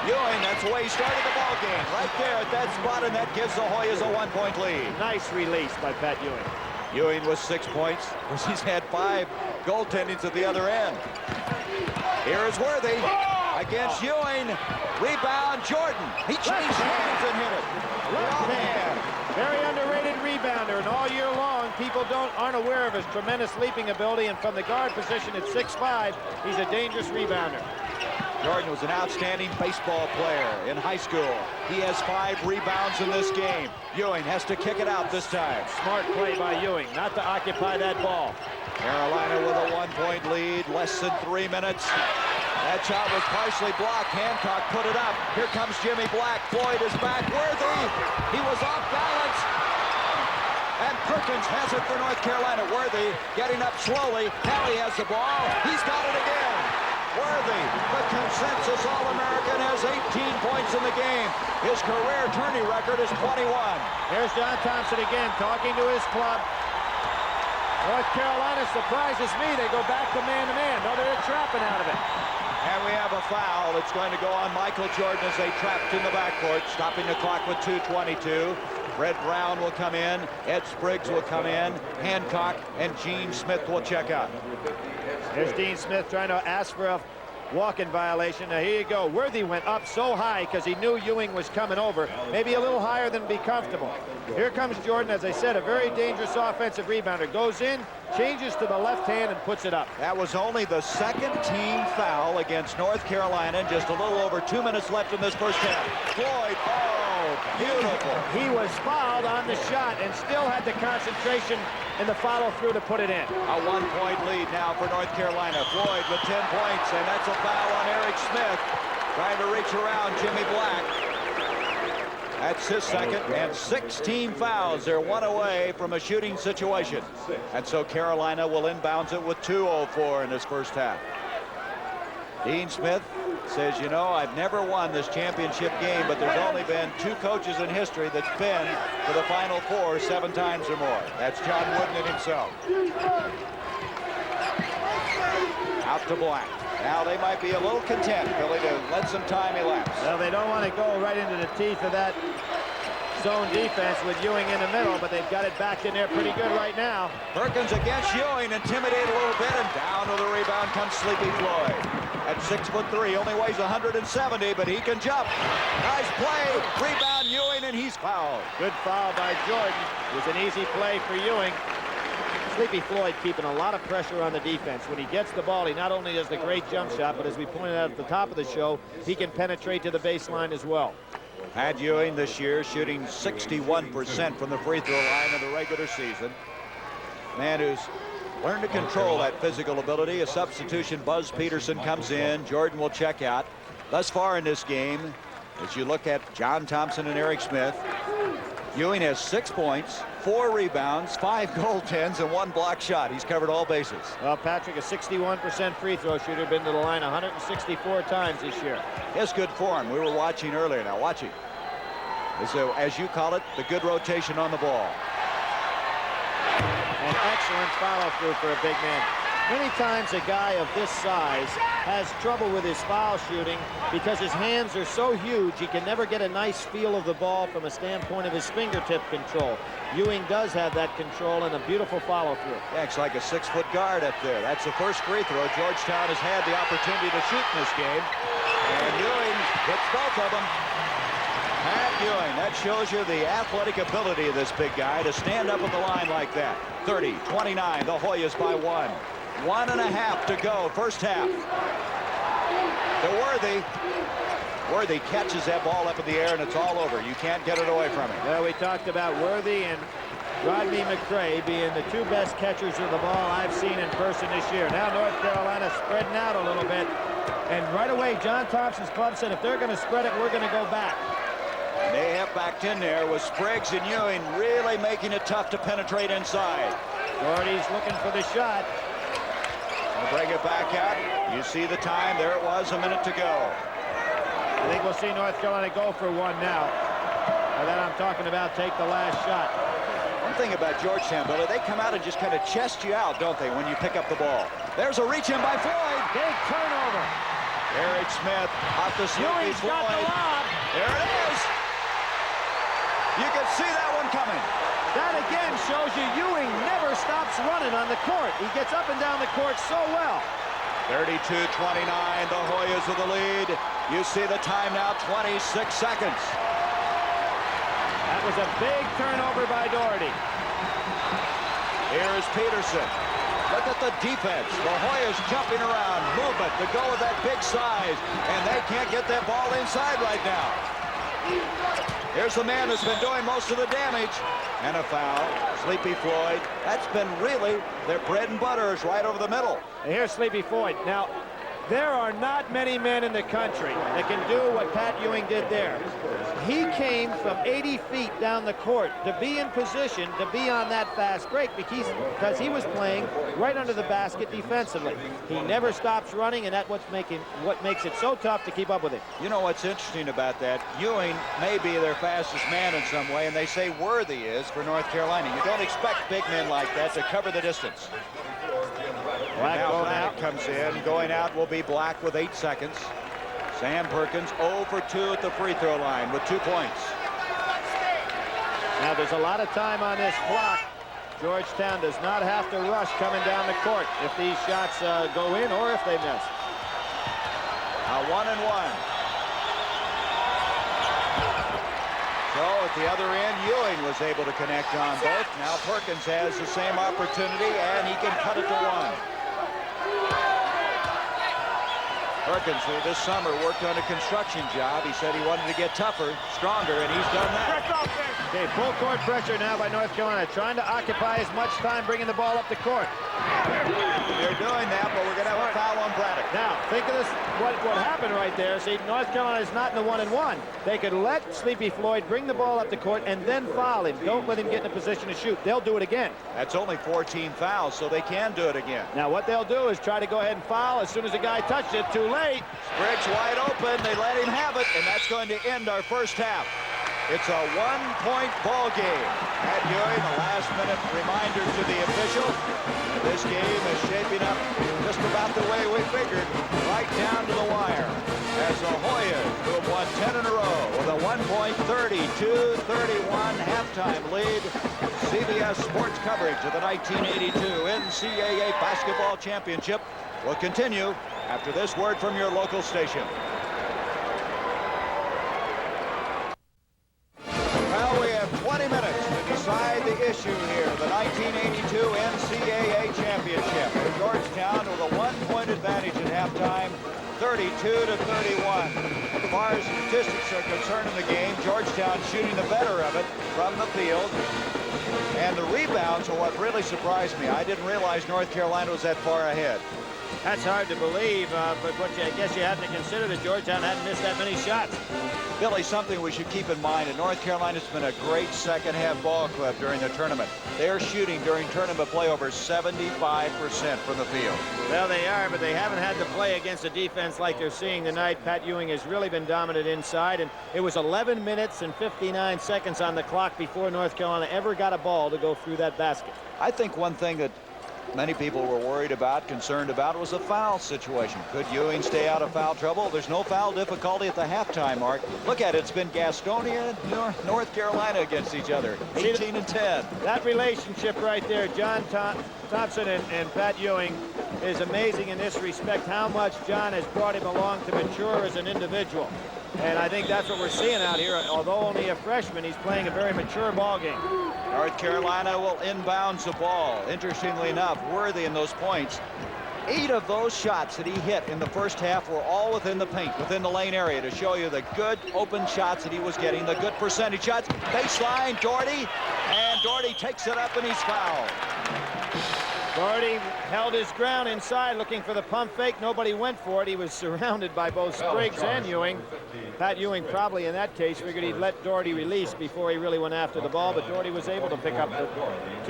Ewing, that's the way he started the ball game, right there at that spot, and that gives the Hoyas a 1-point lead. Nice release by Pat Ewing. Ewing with 6 points, because he's had 5 goaltendings at the other end. Here is Worthy against Ewing. Rebound, Jordan. He changed hands and hit it. Left hand. Very underrated rebounder, and all year long, people aren't aware of his tremendous leaping ability, and from the guard position at 6'5", he's a dangerous rebounder. Jordan was an outstanding baseball player in high school. He has 5 rebounds in this game. Ewing has to kick it out this time. Smart play by Ewing, not to occupy that ball. Carolina with a 1-point lead, less than 3 minutes. That shot was partially blocked. Hancock put it up. Here comes Jimmy Black. Floyd is back. Worthy. He was off balance. And Perkins has it for North Carolina. Worthy getting up slowly. Now he has the ball. He's got it again. Worthy, the consensus All-American, has 18 points in the game. His career tourney record is 21. Here's John Thompson again talking to his club. North Carolina surprises me. They go back to man-to-man. No, they're trapping out of it. And we have a foul. It's going to go on Michael Jordan as they trapped in the backcourt, stopping the clock with 2:22. Red Brown will come in. Ed Spriggs will come in. Hancock and Gene Smith will check out. There's Dean Smith trying to ask for a walk-in violation. Now here you go. Worthy went up so high because he knew Ewing was coming over. Maybe a little higher than be comfortable. Here comes Jordan, as I said, a very dangerous offensive rebounder. Goes in, changes to the left hand, and puts it up. That was only the second team foul against North Carolina, and just a little over 2 minutes left in this first half. Floyd, oh, beautiful. He was fouled on the shot and still had the concentration and the follow-through to put it in. A 1-point lead now for North Carolina. Floyd with 10 points, and that's a foul on Eric Smith. Trying to reach around Jimmy Black. That's his second, and 16 fouls. They're 1 away from a shooting situation. And so Carolina will inbounds it with 2:04 in this first half. Dean Smith says, you know, I've never won this championship game, but there's only been 2 coaches in history that's been to the Final Four 7 times or more. That's John Wooden himself. Out to Black. Now they might be a little content, Billy, to let some time elapse. Well, they don't want to go right into the teeth of that zone defense with Ewing in the middle, but they've got it back in there pretty good right now. Perkins against Ewing, intimidated a little bit, and down to the rebound comes Sleepy Floyd. At 6'3", only weighs 170, but he can jump. Nice play. Rebound Ewing, and he's fouled. Good foul by Jordan. It was an easy play for Ewing. Sleepy Floyd keeping a lot of pressure on the defense. When he gets the ball, he not only does the great jump shot, but as we pointed out at the top of the show, he can penetrate to the baseline as well. Pat Ewing this year shooting 61% from the free throw line in the regular season. Man who's learned to control that physical ability. A substitution, Buzz Peterson, comes in. Jordan will check out. Thus far in this game, as you look at John Thompson and Eric Smith, Ewing has 6 points, 4 rebounds, 5 goaltends, and 1 block shot. He's covered all bases. Well, Patrick, a 61% free throw shooter, been to the line 164 times this year. It's good form. We were watching earlier. Now watching. As you call it, the good rotation on the ball. An excellent follow through for a big man. Many times a guy of this size has trouble with his foul shooting because his hands are so huge he can never get a nice feel of the ball from a standpoint of his fingertip control. Ewing does have that control and a beautiful follow through. Acts like a 6-foot guard up there. That's the first free throw Georgetown has had the opportunity to shoot in this game. And Ewing hits both of them. Pat Ewing, that shows you the athletic ability of this big guy to stand up at the line like that. 30-29, the Hoyas by 1. 1.5 to go, first half. To Worthy. Worthy catches that ball up in the air, and it's all over. You can't get it away from him. Well, we talked about Worthy and Rodney McCray being the 2 best catchers of the ball I've seen in person this year. Now North Carolina spreading out a little bit. And right away, John Thompson's club said, if they're going to spread it, we're going to go back. They have backed in there with Spriggs and Ewing really making it tough to penetrate inside. Doherty's looking for the shot. They'll bring it back out. You see the time. There it was, a minute to go. I think we'll see North Carolina go for 1 now. And then I'm talking about take the last shot. One thing about Georgetown, Billy, they come out and just kind of chest you out, don't they, when you pick up the ball. There's a reach in by Floyd. Big turnover. Eric Smith off the Sleepy Ewing's Floyd. got the lob. There it is. You can see that one coming. That again shows you Ewing never stops running on the court. He gets up and down the court so well. 32-29, the Hoyas with the lead. You see the time now, 26 seconds. That was a big turnover by Doherty. Here's Peterson. Look at the defense. The Hoyas jumping around, movement to go with that big size, and they can't get that ball inside right now. Here's the man who's been doing most of the damage. And a foul. Sleepy Floyd. That's been really their bread and butter, is right over the middle. And here's Sleepy Floyd. Now, there are not many men in the country that can do what Pat Ewing did there. He came from 80 feet down the court to be in position to be on that fast break because he was playing right under the basket defensively. He never stops running, and that's what makes it so tough to keep up with him. You know what's interesting about that? Ewing may be their fastest man in some way, and they say Worthy is for North Carolina. You don't expect big men like that to cover the distance. Black Now going Braddock out. comes in. Going out will be Black with 8 seconds. Sam Perkins 0 for 2 at the free throw line with 2 points. Now there's a lot of time on this clock. Georgetown does not have to rush coming down the court if these shots go in or if they miss. Now 1-1. So at the other end, Ewing was able to connect on both. Now Perkins has the same opportunity, and he can cut it to 1. Perkins, who this summer worked on a construction job, he said he wanted to get tougher, stronger, and he's done that. Okay, full court pressure now by North Carolina, trying to occupy as much time bringing the ball up the court. They're doing that, but we're going to have a foul on Braddock. Now, think of this, what happened right there. See, North Carolina is not in the 1-and-1. They could let Sleepy Floyd bring the ball up the court and then foul him. Don't let him get in a position to shoot. They'll do it again. That's only 14 fouls, so they can do it again. Now, what they'll do is try to go ahead and foul as soon as the guy touched it. Too late. Spriggs wide open. They let him have it, and that's going to end our first half. It's a 1-point ball game. Pat Ewing, a last-minute reminder to the official. This game is shaping up just about the way we figured, right down to the wire. As the Hoyas, who have won 10 in a row, with a 1-point 32-31 halftime lead, CBS Sports coverage of the 1982 NCAA Basketball Championship will continue after this word from your local station. Well, we have 20 minutes to decide the issue here. The 1982 NCAA Championship. Georgetown with a 1-point advantage at halftime, 32-31. As far as statistics are concerned in the game, Georgetown shooting the better of it from the field. And the rebounds are what really surprised me. I didn't realize North Carolina was that far ahead. That's hard to believe, but I guess you have to consider that Georgetown hadn't missed that many shots. Billy, something we should keep in mind, and North Carolina's been a great second-half ball club during the tournament. They're shooting during tournament play over 75% from the field. Well, they are, but they haven't had to play against a defense like they're seeing tonight. Pat Ewing has really been dominant inside, and it was 11 minutes and 59 seconds on the clock before North Carolina ever got a ball to go through that basket. I think one thing that many people were worried about, concerned about, was a foul situation. Could Ewing stay out of foul trouble? There's no foul difficulty at the halftime mark. Look at it. It's been Gastonia and North Carolina against each other, 18-10. That relationship right there, John Thompson and Pat Ewing, is amazing in this respect, how much John has brought him along to mature as an individual. And I think that's what we're seeing out here. Although only a freshman, he's playing a very mature ball game. North Carolina will inbounds the ball. Interestingly enough, Worthy in those points. 8 of those shots that he hit in the first half were all within the paint, within the lane area, to show you the good open shots that he was getting, the good percentage shots. Baseline, Doherty, and Doherty takes it up and he's fouled. Doherty held his ground inside looking for the pump fake. Nobody went for it. He was surrounded by both Spriggs and Ewing. Pat Ewing probably in that case figured he'd let Doherty release before he really went after the ball, but Doherty was able to pick up the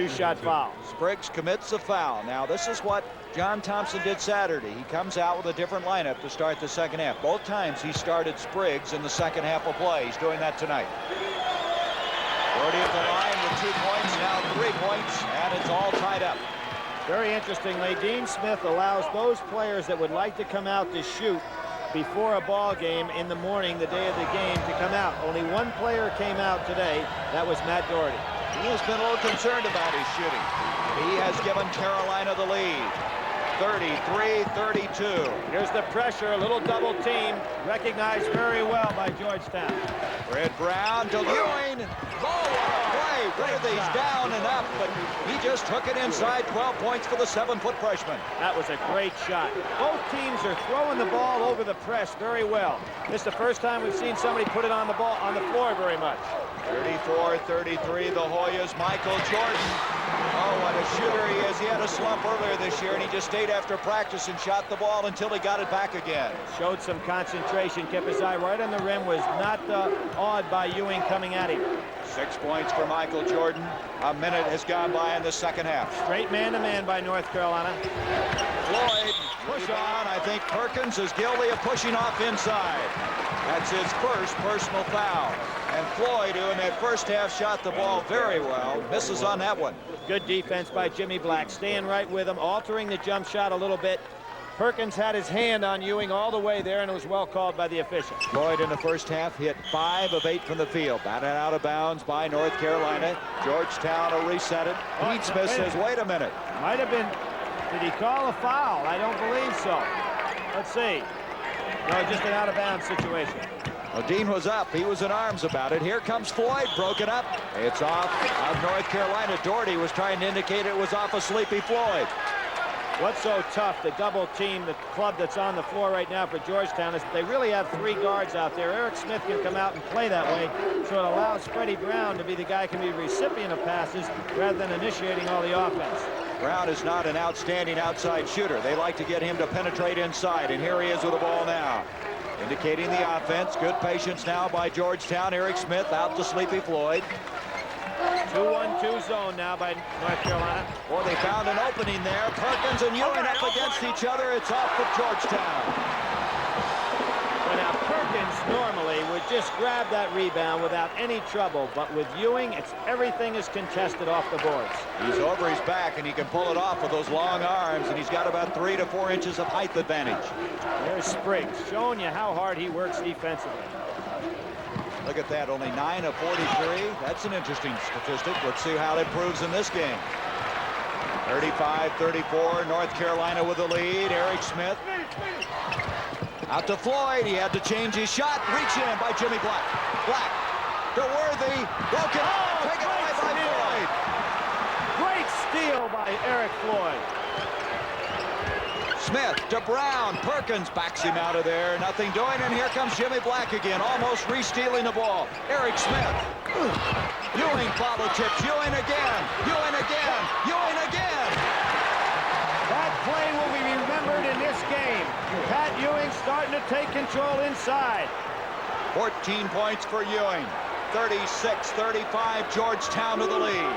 2-shot foul. Spriggs commits a foul. Now this is what John Thompson did Saturday. He comes out with a different lineup to start the second half. Both times he started Spriggs in the second half of play. He's doing that tonight. Doherty at the line with 2 points, now 3 points, and it's all tied up. Very interestingly, Dean Smith allows those players that would like to come out to shoot before a ball game in the morning, the day of the game, to come out. Only one player came out today. That was Matt Doherty. He has been a little concerned about his shooting. He has given Carolina the lead. 33-32. Here's the pressure, a little double team, recognized very well by Georgetown. Red Brown to Ewing. Oh, what a play. Worthy's down and up, but he just took it inside. 12 points for the 7-foot freshman. That was a great shot. Both teams are throwing the ball over the press very well. This is the first time we've seen somebody put it on the floor very much. 34-33, the Hoyas. Michael Jordan. Oh, what a shooter he is. He had a slump earlier this year, and he just stayed after practice and shot the ball until he got it back again. Showed some concentration, kept his eye right on the rim, was not awed by Ewing coming at him. 6 points for Michael Jordan. A minute has gone by in the second half. Straight man-to-man by North Carolina. Floyd, push on. I think Perkins is guilty of pushing off inside. That's his first personal foul. And Floyd, who in that first half shot the ball very well, misses on that one. Good defense by Jimmy Black, staying right with him, altering the jump shot a little bit. Perkins had his hand on Ewing all the way there, and it was well called by the official. Floyd in the first half hit 5 of 8 from the field. Batted out of bounds by North Carolina. Georgetown will reset it. Pete Smith says, wait a minute. Might have been, did he call a foul? I don't believe so. Let's see. No, just an out-of-bounds situation. Well, Dean was up. He was in arms about it. Here comes Floyd, broken up. It's off of North Carolina. Doherty was trying to indicate it was off of Sleepy Floyd. What's so tough, the double team, the club that's on the floor right now for Georgetown, is they really have 3 guards out there. Eric Smith can come out and play that way, so it allows Freddie Brown to be the guy who can be the recipient of passes rather than initiating all the offense. Brown is not an outstanding outside shooter. They like to get him to penetrate inside, and here he is with the ball now. Indicating the offense. Good patience now by Georgetown. Eric Smith out to Sleepy Floyd. 2-1-2 zone now by North Carolina. Boy, they found an opening there. Perkins and Ewing up against each other. It's off for Georgetown. Well, now Perkins normally would just grab that rebound without any trouble, but with Ewing, everything is contested off the boards. He's over his back, and he can pull it off with those long arms, and he's got about 3 to 4 inches of height advantage. There's Spriggs, showing you how hard he works defensively. Look at that, only 9 of 43. That's an interesting statistic. Let's see how it proves in this game. 35-34, North Carolina with the lead. Eric Smith. Out to Floyd. He had to change his shot. Reach in by Jimmy Black. Black to Worthy. Broken. Taken away by Floyd. Great steal by Eric Floyd. Smith to Brown. Perkins backs him out of there. Nothing doing, and here comes Jimmy Black again, almost re-stealing the ball. Eric Smith. Ewing follow tips. Ewing again. Ewing again. Ewing again. That play will be remembered in this game. Pat Ewing starting to take control inside. 14 points for Ewing. 36-35, Georgetown to the lead.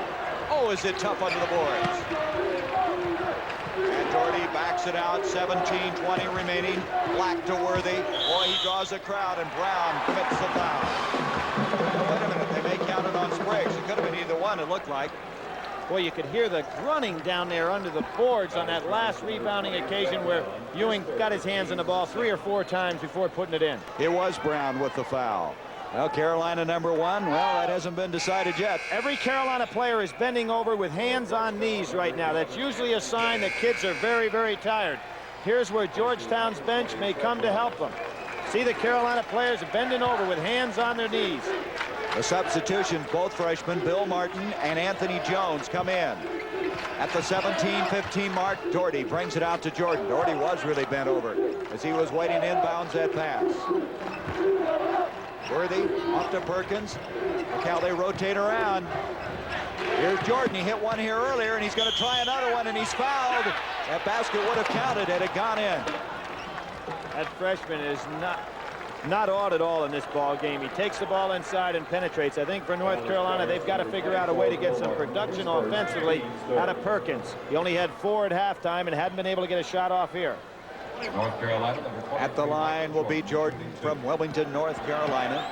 Oh, is it tough under the boards. And Doherty backs it out, 17-20 remaining. Black to Worthy. Boy, he draws a crowd, and Brown commits the foul. Wait a minute, they may count it on Spriggs. It could have been either one, it looked like. Boy, you could hear the grunting down there under the boards on that last rebounding occasion where Ewing got his hands on the ball 3 or 4 times before putting it in. It was Brown with the foul. Well, Carolina number 1, well, that hasn't been decided yet. Every Carolina player is bending over with hands on knees right now. That's usually a sign that kids are very, very tired. Here's where Georgetown's bench may come to help them. See the Carolina players bending over with hands on their knees. The substitutions, both freshmen, Bill Martin and Anthony Jones, come in. At the 17-15 mark, Doherty brings it out to Jordan. Doherty was really bent over as he was waiting inbounds that pass. Worthy off to Perkins. Look how they rotate around. Here's Jordan. He hit one here earlier, and he's going to try another one, and he's fouled. That basket would have counted had it gone in. That freshman is not odd at all in this ball game. He takes the ball inside and penetrates. I think for North Carolina, they've got to figure out a way to get some production offensively out of Perkins. He only had 4 at halftime and hadn't been able to get a shot off here. North Carolina. At the line will be Jordan from Wilmington, North Carolina.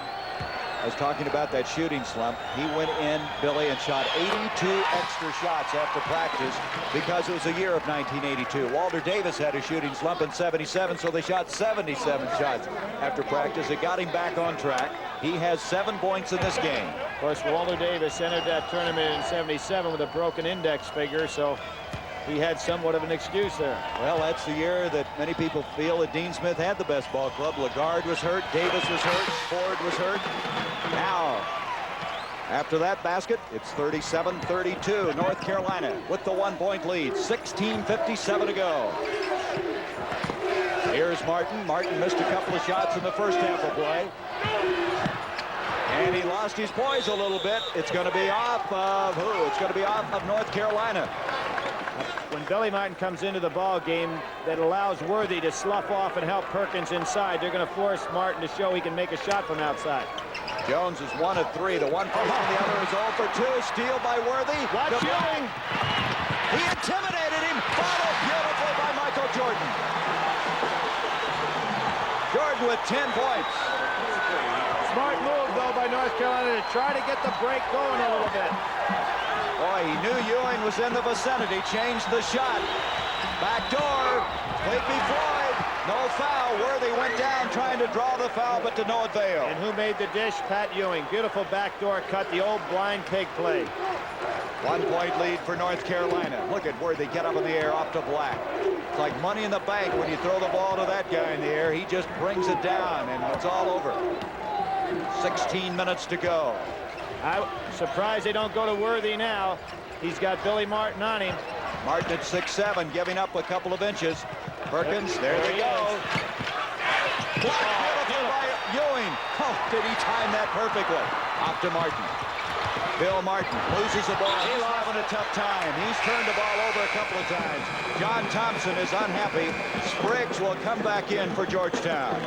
I was talking about that shooting slump. He went in, Billy, and shot 82 extra shots after practice because it was the year of 1982. Walter Davis had a shooting slump in 77, so they shot 77 shots after practice. It got him back on track. He has 7 points in this game. Of course, Walter Davis entered that tournament in 77 with a broken index finger, so he had somewhat of an excuse there. Well, that's the year that many people feel that Dean Smith had the best ball club. Lagarde was hurt, Davis was hurt, Ford was hurt. Now, after that basket, it's 37-32. North Carolina with the 1-point lead. 16:57 to go. Here's Martin. Martin missed a couple of shots in the first half of play. And he lost his poise a little bit. It's going to be off of who? It's going to be off of North Carolina. When Billy Martin comes into the ball game, that allows Worthy to slough off and help Perkins inside. They're going to force Martin to show he can make a shot from outside. Jones is 1 of 3. The one from the other is 0 for 2. Steal by Worthy. Watch Ewing. He intimidated him. Followed beautifully by Michael Jordan. Jordan with 10 points. Smart move, though, by North Carolina to try to get the break going a little bit. Boy, he knew Ewing was in the vicinity. Changed the shot. Back door. Sleepy Floyd. No foul. Worthy went down trying to draw the foul, but to no avail. And who made the dish? Pat Ewing. Beautiful backdoor cut. The old blind pig play. 1-point lead for North Carolina. Look at Worthy get up in the air off to Black. It's like money in the bank when you throw the ball to that guy in the air. He just brings it down, and it's all over. 16 minutes to go. I'm surprised they don't go to Worthy now. He's got Billy Martin on him. Martin at 6'7", giving up a couple of inches. Perkins, there they go. Blocked beautifully by Ewing. Oh, did he time that perfectly? Off to Martin. Bill Martin loses the ball. He's having a tough time. He's turned the ball over a couple of times. John Thompson is unhappy. Spriggs will come back in for Georgetown.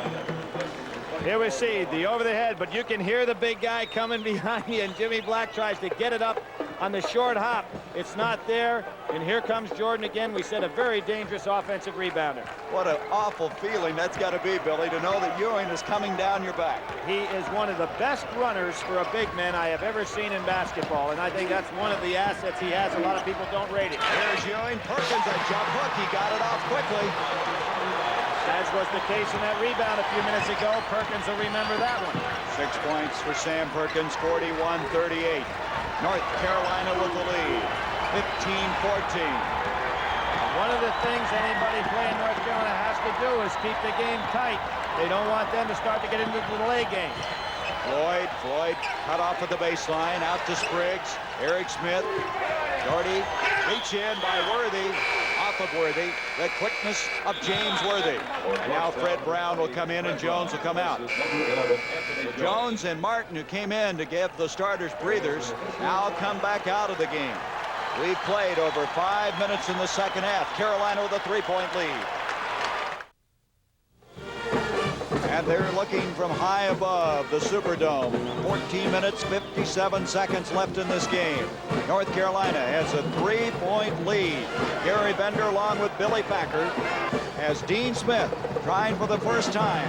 Here we see the over the head, but you can hear the big guy coming behind you, and Jimmy Black tries to get it up on the short hop. It's not there, and here comes Jordan again. We said a very dangerous offensive rebounder. What an awful feeling that's got to be, Billy, to know that Ewing is coming down your back. He is one of the best runners for a big man I have ever seen in basketball, and I think that's one of the assets he has. A lot of people don't rate it. There's Ewing. Perkins, a jump hook. He got it off quickly. As was the case in that rebound a few minutes ago. Perkins will remember that one. 6 points for Sam Perkins, 41-38. North Carolina with the lead, 15-14. One of the things anybody playing North Carolina has to do is keep the game tight. They don't want them to start to get into the delay game. Floyd cut off at the baseline, out to Spriggs. Eric Smith, Doherty, reach in by Worthy, off of Worthy. The quickness of James Worthy. And now Fred Brown will come in and Jones will come out. Jones and Martin, who came in to give the starters breathers, now come back out of the game. We've played over 5 minutes in the second half. Carolina with a 3-point lead. And they're looking from high above the Superdome. 14 minutes, 57 seconds left in this game. North Carolina has a 3-point lead. Gary Bender, along with Billy Packer, has Dean Smith trying for the first time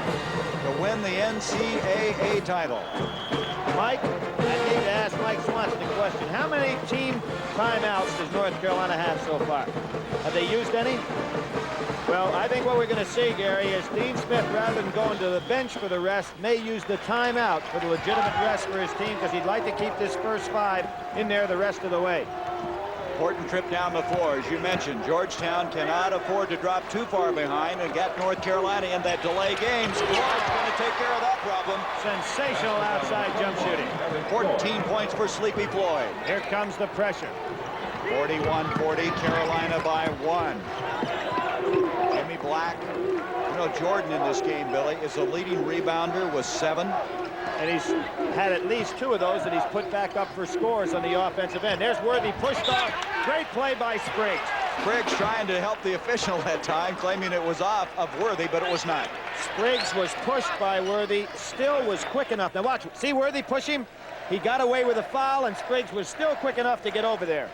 to win the NCAA title. Mike, I need to ask Mike Swanson the question. How many team timeouts does North Carolina have so far? Have they used any? Well, I think what we're going to see, Gary, is Dean Smith, rather than going to the bench for the rest, may use the timeout for the legitimate rest for his team because he'd like to keep this first 5 in there the rest of the way. Important trip down the floor. As you mentioned, Georgetown cannot afford to drop too far behind and get North Carolina in that delay game. Floyd's going to take care of that problem. Sensational outside jump shooting. 14 points for Sleepy Floyd. Here comes the pressure. 41-40, Carolina by 1. Jimmy Black, you know, Jordan in this game, Billy, is a leading rebounder with 7. And he's had at least 2 of those that he's put back up for scores on the offensive end. There's Worthy pushed off. Great play by Spriggs. Spriggs trying to help the official that time, claiming it was off of Worthy, but it was not. Spriggs was pushed by Worthy, still was quick enough. Now watch, see Worthy push him? He got away with a foul, and Spriggs was still quick enough to get over there.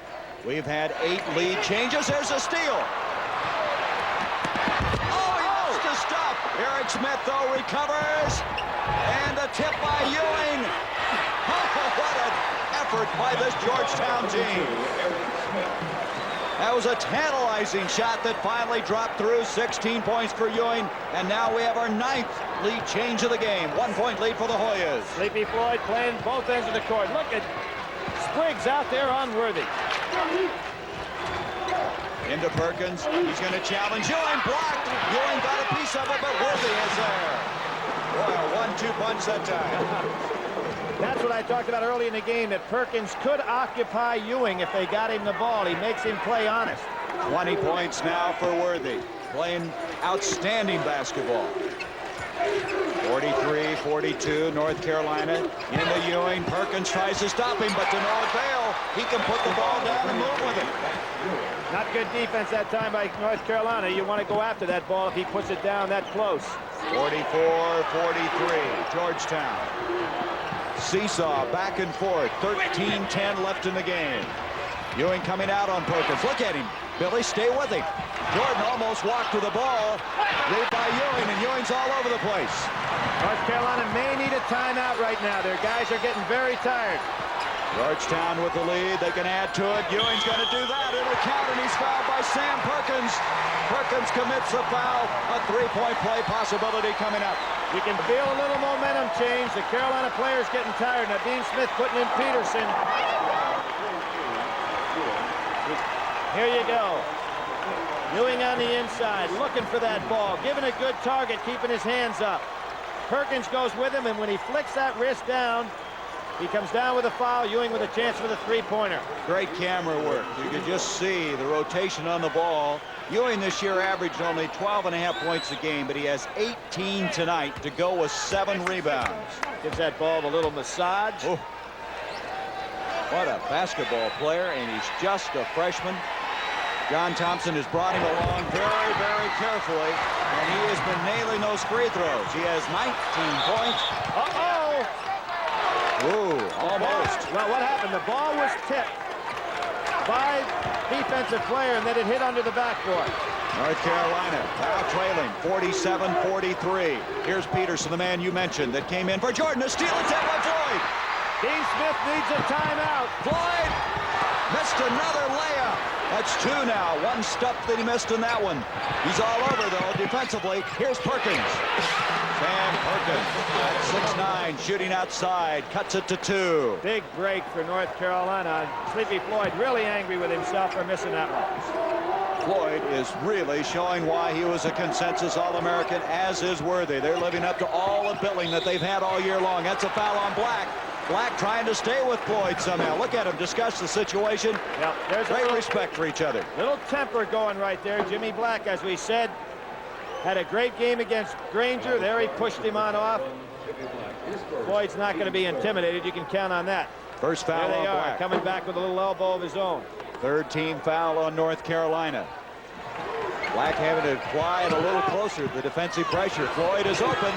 We've had 8 lead changes. There's a steal. Stop. Eric Smith, though, recovers. And a tip by Ewing. Oh, what an effort by this Georgetown team. That was a tantalizing shot that finally dropped through. 16 points for Ewing. And now we have our 9th lead change of the game. 1-point lead for the Hoyas. Sleepy Floyd playing both ends of the court. Look at Spriggs out there on Worthy. Into Perkins. He's going to challenge Ewing. Blocked. Ewing got a piece of it, but Worthy is there. Boy, a 1-2 punch that time. That's what I talked about early in the game, that Perkins could occupy Ewing if they got him the ball. He makes him play honest. 20 points now for Worthy. Playing outstanding basketball. 43-42, North Carolina into Ewing. Perkins tries to stop him, but to no avail. He can put the ball down and move with it. Not good defense that time by North Carolina. You want to go after that ball if he puts it down that close. 44-43, Georgetown. Seesaw back and forth. 13-10 left in the game. Ewing coming out on Perkins. Look at him. Billy, stay with him. Jordan almost walked to the ball. Lead by Ewing, and Ewing's all over the place. North Carolina may need a timeout right now. Their guys are getting very tired. Georgetown with the lead. They can add to it. Ewing's going to do that. It'll count, and he's fouled by Sam Perkins. Perkins commits a foul. A 3-point play possibility coming up. You can feel a little momentum change. The Carolina players getting tired. Now Dean Smith putting in Peterson. Here you go. Ewing on the inside, looking for that ball, giving a good target, keeping his hands up. Perkins goes with him, and when he flicks that wrist down, he comes down with a foul. Ewing with a chance for the 3-pointer. Great camera work. You can just see the rotation on the ball. Ewing this year averaged only 12.5 points a game, but he has 18 tonight to go with 7 rebounds. Gives that ball a little massage. Oh. What a basketball player, and he's just a freshman. John Thompson has brought him along very, very carefully, and he has been nailing those free throws. He has 19 points. Uh-oh! Ooh, almost. Well, what happened? The ball was tipped by defensive player, and then it hit under the backboard. North Carolina now trailing 47-43. Here's Peterson, the man you mentioned, that came in for Jordan. A steal attempt by Floyd. Dean Smith needs a timeout. Floyd Missed another layup. That's two now. One step that he missed in that one. He's all over, though, defensively. Here's Perkins. Sam Perkins at 6'9", shooting outside. Cuts it to two. Big break for North Carolina. Sleepy Floyd really angry with himself for missing that one. Floyd is really showing why he was a consensus All-American, as is Worthy. They're living up to all the billing that they've had all year long. That's a foul on Black. Black trying to stay with Floyd somehow. Look at him discuss the situation. Yep, there's great respect for each other. Little temper going right there. Jimmy Black, as we said, had a great game against Granger. There he pushed him on off. Floyd's not going to be intimidated. You can count on that. First foul there on they are, Black. coming back with a little elbow of his own. Third team foul on North Carolina. Black having to apply it a little closer. The defensive pressure. Floyd is open.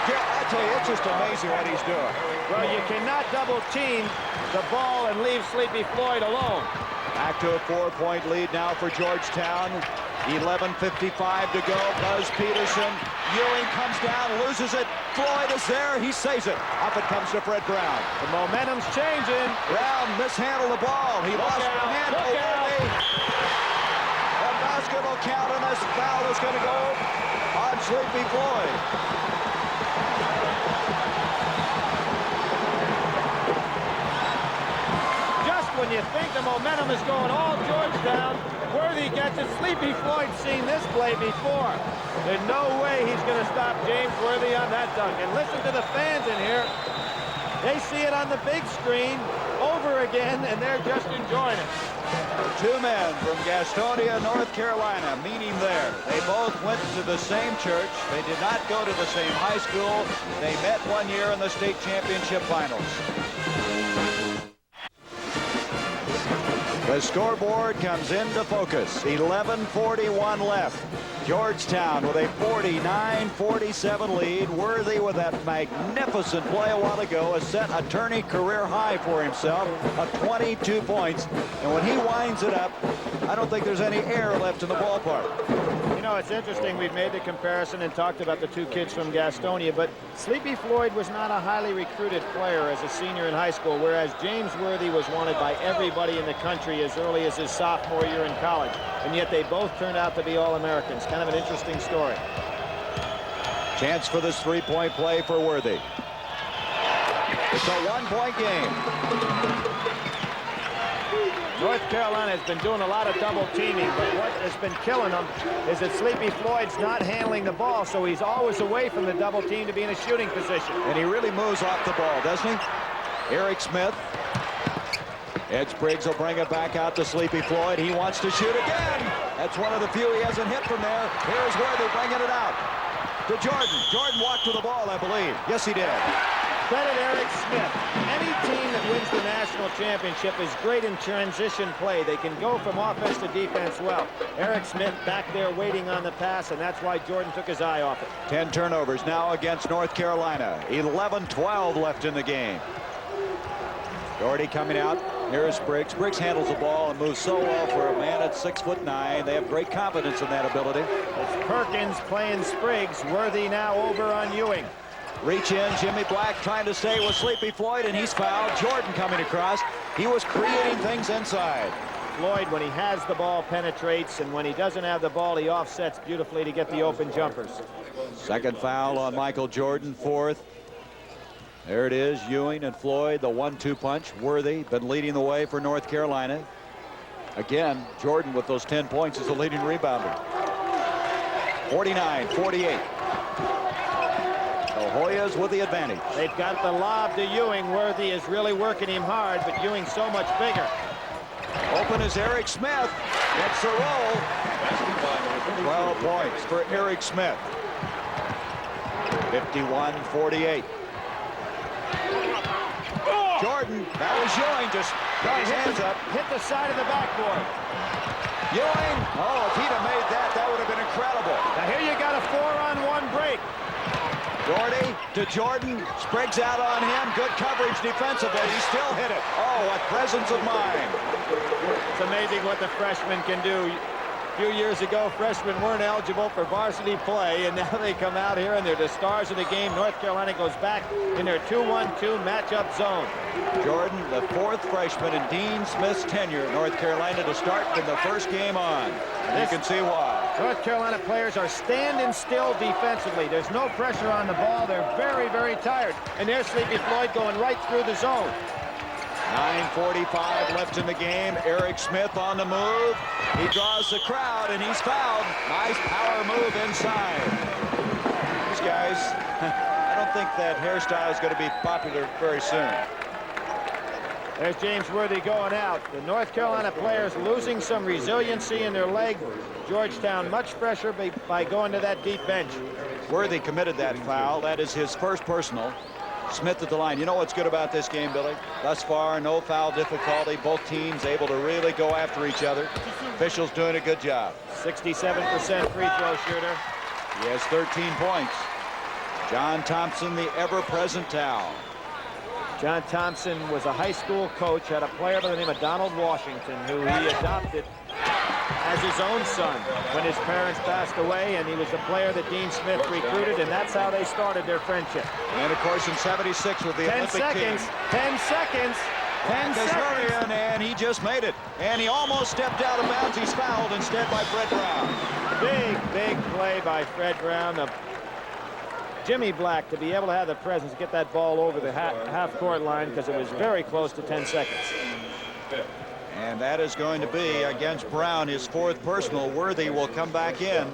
Yeah, I tell you, it's just amazing what he's doing. Well, you cannot double team the ball and leave Sleepy Floyd alone. Back to a 4-point lead now for Georgetown. 11:55 to go. Buzz Peterson. Ewing comes down, loses it. Floyd is there. He saves it. Up it comes to Fred Brown. The momentum's changing. Brown mishandled the ball. He lost one hand. The basket will count, and this foul is going to go on Sleepy Floyd. When you think the momentum is going all Georgetown, Worthy gets it. Sleepy Floyd's seen this play before. There's no way he's going to stop James Worthy on that dunk. And listen to the fans in here. They see it on the big screen over again, and they're just enjoying it. Two men from Gastonia, North Carolina, meeting there. They both went to the same church. They did not go to the same high school. They met one year in the state championship finals. The scoreboard comes into focus. 11:41 left. Georgetown with a 49-47 lead. Worthy with that magnificent play a while ago has set a tourney career high for himself of 22 points. And when he winds it up, I don't think there's any air left in the ballpark. You know, it's interesting. We've made the comparison and talked about the two kids from Gastonia, but Sleepy Floyd was not a highly recruited player as a senior in high school, whereas James Worthy was wanted by everybody in the country as early as his sophomore year in college. And yet they both turned out to be All-Americans. Kind of an interesting story. Chance for this three-point play for Worthy. It's a one-point game. North Carolina has been doing a lot of double teaming, but what has been killing them is that Sleepy Floyd's not handling the ball, so he's always away from the double team to be in a shooting position. And he really moves off the ball, doesn't he? Eric Smith. Ed Spriggs will bring it back out to Sleepy Floyd. He wants to shoot again. That's one of the few he hasn't hit from there. Here's Worthy bringing it out to Jordan. Jordan walked to the ball, I believe. Yes, he did. Credit Eric Smith. Any team that wins the national championship is great in transition play. They can go from offense to defense well. Eric Smith back there waiting on the pass, and that's why Jordan took his eye off it. 10 turnovers now against North Carolina. 11-12 left in the game. Doherty coming out. Here's Spriggs. Spriggs handles the ball and moves so well for a man at 6'9". They have great confidence in that ability. It's Perkins playing Spriggs. Worthy now over on Ewing. Reach in, Jimmy Black trying to stay with Sleepy Floyd, and he's fouled. Jordan coming across. He was creating things inside. Floyd, when he has the ball, penetrates, and when he doesn't have the ball, he offsets beautifully to get the open jumpers. Second foul on Michael Jordan, fourth. There it is, Ewing and Floyd, the 1-2 punch. Worthy been leading the way for North Carolina. Again, Jordan with those 10 points is the leading rebounder. 49-48. The Hoyas with the advantage. They've got the lob to Ewing. Worthy is really working him hard, but Ewing's so much bigger. Open is Eric Smith. Gets the roll. 12 points for Eric Smith. 51-48. Jordan, that was Ewing, just got his hands up. Hit the side of the backboard. Ewing, oh, if he'd have made that, that would have been incredible. Now here you got a 4-on-1 break. Doherty to Jordan, Spriggs out on him, good coverage defensively, he still hit it. Oh, what presence of mind. It's amazing what the freshman can do. few years ago, freshmen weren't eligible for varsity play, and now they come out here and they're the stars of the game. North Carolina goes back in their 2-1-2 matchup zone. Jordan, the fourth freshman in Dean Smith's tenure at North Carolina to start from the first game on. And you can see why. North Carolina players are standing still defensively. There's no pressure on the ball. They're very, very tired. And there's Sleepy Floyd going right through the zone. 9:45 left in the game. Eric Smith on the move. He draws the crowd, and he's fouled. Nice power move inside. These guys, I don't think that hairstyle is going to be popular very soon. There's James Worthy going out. The North Carolina players losing some resiliency in their leg. Georgetown much pressure by going to that deep bench. Worthy committed that foul. That is his first personal. Smith at the line. You know what's good about this game, Billy? Thus far, no foul difficulty. Both teams able to really go after each other. Officials doing a good job. 67% free throw shooter. He has 13 points. John Thompson, the ever-present towel. John Thompson was a high school coach, had a player by the name of Donald Washington, who he adopted as his own son when his parents passed away, and he was a player that Dean Smith recruited, and that's how they started their friendship. And of course in '76 with the 10 Olympic seconds, team. 10 seconds, 10 seconds. And he just made it. And he almost stepped out of bounds. He's fouled instead by Fred Brown. Big play by Fred Brown. Jimmy Black to be able to have the presence to get that ball over the half-court line, because it was very close to 10 seconds. And that is going to be against Brown, his fourth personal. Worthy will come back in.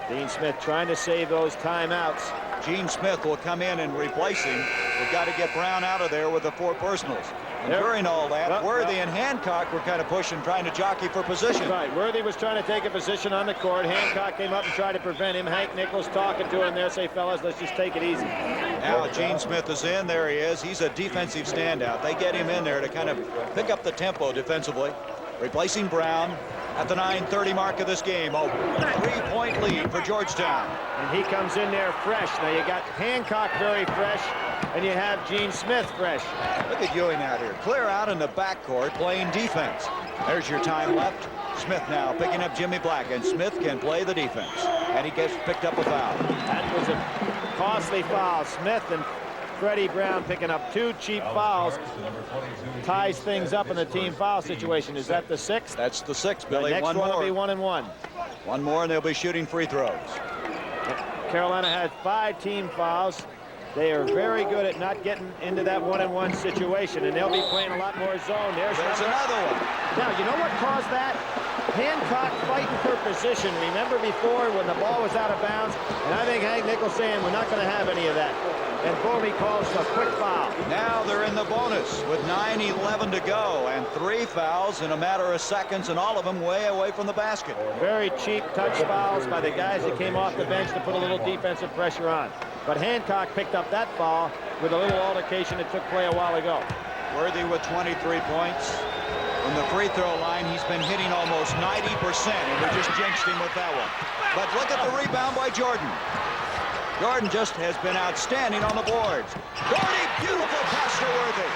Dean Smith trying to save those timeouts. Gene Smith will come in and replace him. We've got to get Brown out of there with the four personals. And during all that, Worthy and Hancock were kind of pushing, trying to jockey for position. Right, Worthy was trying to take a position on the court. Hancock came up and tried to prevent him. Hank Nichols talking to him there, say, fellas, let's just take it easy. Now Gene Smith is in. There he is. He's a defensive standout. They get him in there to kind of pick up the tempo defensively. Replacing Brown at the 9:30 mark of this game. A 3-point lead for Georgetown. And he comes in there fresh. Now you got Hancock very fresh, and you have Gene Smith fresh. Look at Ewing out here. Clear out in the backcourt playing defense. There's your time left. Smith now picking up Jimmy Black, and Smith can play the defense. And he gets picked up a foul. That was a costly foul. Smith and Freddie Brown picking up 2 cheap fouls. Ties things up in the team foul situation. Is that the 6th? That's the 6th, Billy. The next one will be 1 and 1. One more, and they'll be shooting free throws. Carolina had 5 team fouls. They are very good at not getting into that 1 and 1 situation, and they'll be playing a lot more zone. There's another one. Now, you know what caused that? Hancock fighting for position. Remember before when the ball was out of bounds? And I think Hank Nichols saying we're not going to have any of that. And Bowlby calls a quick foul. Now they're in the bonus with 9:11 to go, and 3 fouls in a matter of seconds, and all of them way away from the basket. Very cheap touch fouls by the guys that came off the bench to put a little defensive pressure on. But Hancock picked up that foul with a little altercation that took play a while ago. Worthy with 23 points. From the free throw line, he's been hitting almost 90%, and we just jinxed him with that one. But look at the rebound by Jordan. Jordan just has been outstanding on the boards. Doherty, beautiful pass to Worthy.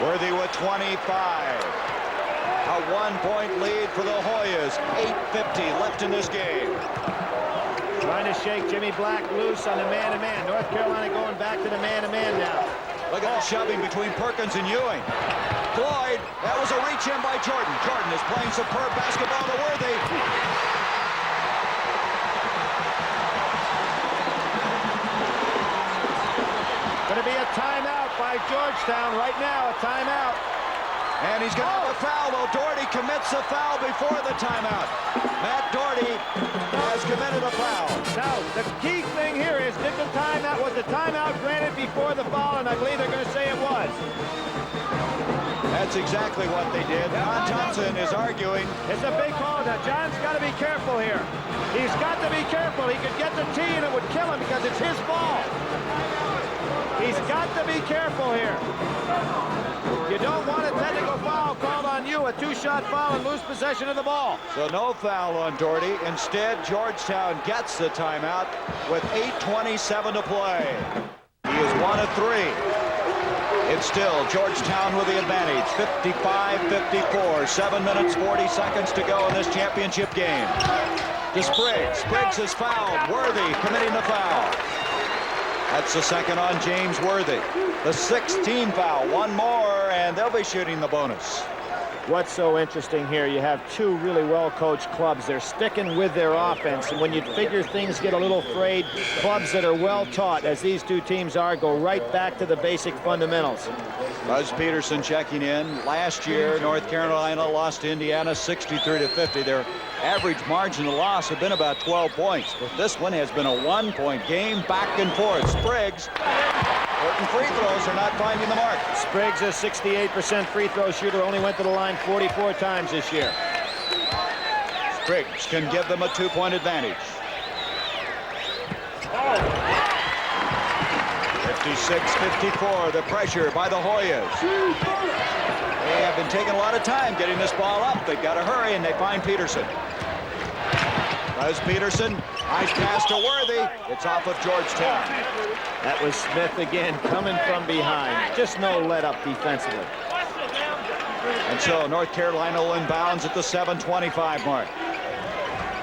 Worthy with 25. A 1-point lead for the Hoyas. 8:50 left in this game. Trying to shake Jimmy Black loose on the man-to-man. North Carolina going back to the man-to-man now. Look at the shoving between Perkins and Ewing. Floyd, that was a reach in by Jordan. Jordan is playing superb basketball to Worthy. Going to be a timeout by Georgetown right now, a timeout. And he's going to have a foul. Well, Doherty commits a foul before the timeout. Matt Doherty has committed a foul. Now, the key thing here is, was the timeout granted before the foul? And I believe they're going to say it was. That's exactly what they did. John Thompson is arguing. It's a big call. Now, John's got to be careful here. He's got to be careful. He could get the tee and it would kill him because it's his ball. He's got to be careful here. You don't want a technical foul called on you, a 2-shot foul, and lose possession of the ball. So no foul on Doherty. Instead, Georgetown gets the timeout with 8:27 to play. He is 1 of 3. It's still Georgetown with the advantage, 55-54. 7 minutes, 40 seconds to go in this championship game. To Spriggs. Spriggs is fouled. Worthy committing the foul. That's the second on James Worthy. The 16th foul. One more, and they'll be shooting the bonus. What's so interesting here, you have two really well-coached clubs. They're sticking with their offense, and when you figure things get a little frayed, clubs that are well-taught, as these two teams are, go right back to the basic fundamentals. Buzz Peterson checking in. Last year, North Carolina lost to Indiana 63-50. Their average margin of loss have been about 12 points, but this one has been a 1-point game, back and forth. Spriggs. Important free throws are not finding the mark. Spriggs, a 68% free throw shooter, only went to the line 44 times this year. Spriggs can give them a 2-point advantage. 56-54, the pressure by the Hoyas. They have been taking a lot of time getting this ball up. They've got to hurry, and they find Peterson. Buzz Peterson, nice pass to Worthy. It's off of Georgetown. That was Smith again, coming from behind. Just no let-up defensively. And so North Carolina will inbounds at the 7:25 mark.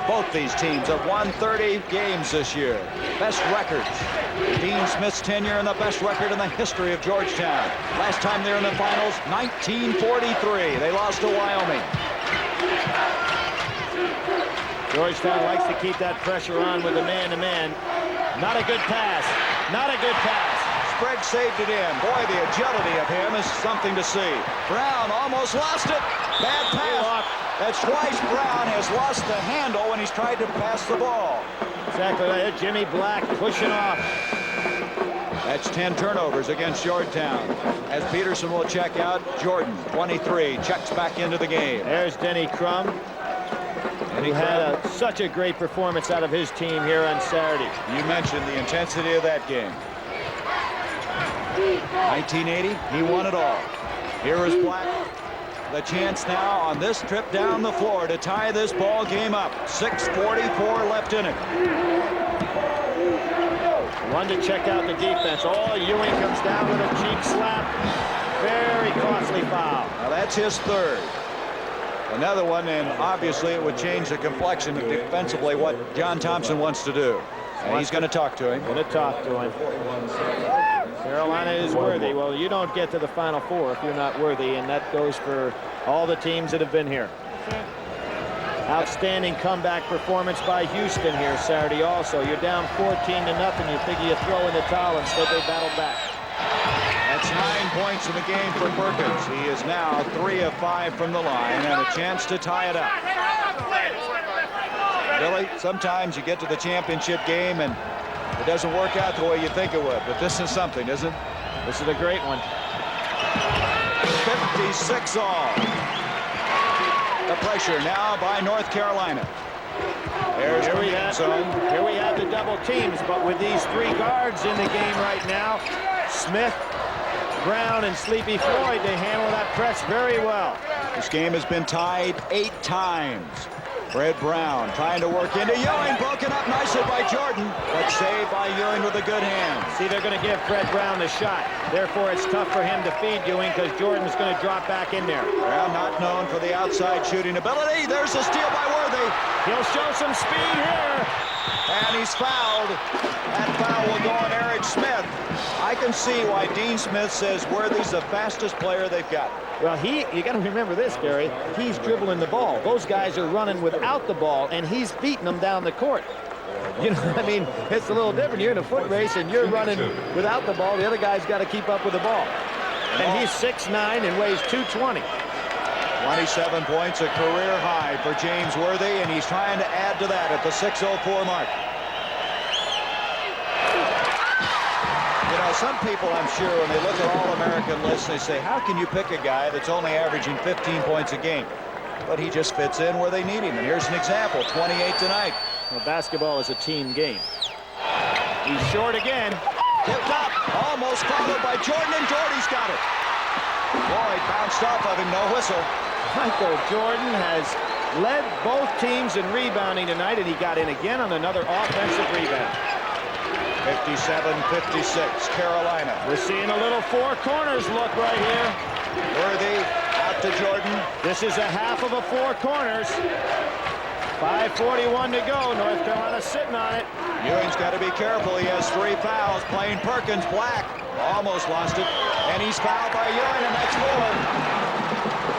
Both these teams have won 30 games this year. Best records. Dean Smith's tenure and the best record in the history of Georgetown. Last time they were in the finals, 1943. They lost to Wyoming. Georgetown likes to keep that pressure on with the man-to-man. Not a good pass. Not a good pass. Spriggs saved it in. Boy, the agility of him is something to see. Brown almost lost it. Bad pass. That's twice Brown has lost the handle when he's tried to pass the ball. Exactly right. Jimmy Black pushing off. That's 10 turnovers against Georgetown. As Peterson will check out, Jordan, 23, checks back into the game. There's Denny Crum. Who had such a great performance out of his team here on Saturday. You mentioned the intensity of that game. 1980, he won it all. Here is Black. The chance now on this trip down the floor to tie this ball game up. 6:44 left in it. One to check out the defense. Oh, Ewing comes down with a cheek slap. Very costly foul. Now that's his third. Another one, and obviously it would change the complexion of defensively what John Thompson wants to do. And he's going to talk to him. Going to talk to him. Carolina is worthy. Well, you don't get to the Final Four if you're not worthy, and that goes for all the teams that have been here. Outstanding comeback performance by Houston here Saturday also. You're down 14-0. You figure you throw in the towel. Instead, they battle back. That's 9 points in the game for Perkins. He is now 3 of 5 from the line and a chance to tie it up. Billy, sometimes you get to the championship game and it doesn't work out the way you think it would, but this is something, isn't it? This is a great one. 56 all. The pressure now by North Carolina. There's Here we have the double teams, but with these three guards in the game right now, Smith, Brown, and Sleepy Floyd, they handle that press very well. This game has been tied 8 times. Fred Brown trying to work into Ewing, broken up nicely by Jordan, but saved by Ewing with a good hand. See, they're going to give Fred Brown the shot. Therefore, it's tough for him to feed Ewing because Jordan's going to drop back in there. Brown not known for the outside shooting ability. There's a steal by Worthy. He'll show some speed here. And he's fouled. That foul will go on Eric Smith. I can see why Dean Smith says Worthy's the fastest player they've got. Well, you got to remember this, Gary. He's dribbling the ball. Those guys are running without the ball, and he's beating them down the court. You know, I mean, it's a little different. You're in a foot race, and you're running without the ball. The other guy's got to keep up with the ball. And he's 6'9" and weighs 220. 27 points, a career high for James Worthy, and he's trying to add to that at the 6:04 mark. You know, some people, I'm sure, when they look at All-American lists, they say, how can you pick a guy that's only averaging 15 points a game? But he just fits in where they need him. And here's an example, 28 tonight. Well, basketball is a team game. He's short again. Tipped up, almost followed by Jordan, and Doherty's got it. Floyd bounced off of him, no whistle. Michael Jordan has led both teams in rebounding tonight, and he got in again on another offensive rebound. 57-56, Carolina. We're seeing a little four corners look right here. Worthy out to Jordan. This is a half of a four corners. 5:41 to go. North Carolina sitting on it. Ewing's got to be careful. He has 3 fouls. Playing Perkins. Black almost lost it. And he's fouled by Ewing, and that's 4.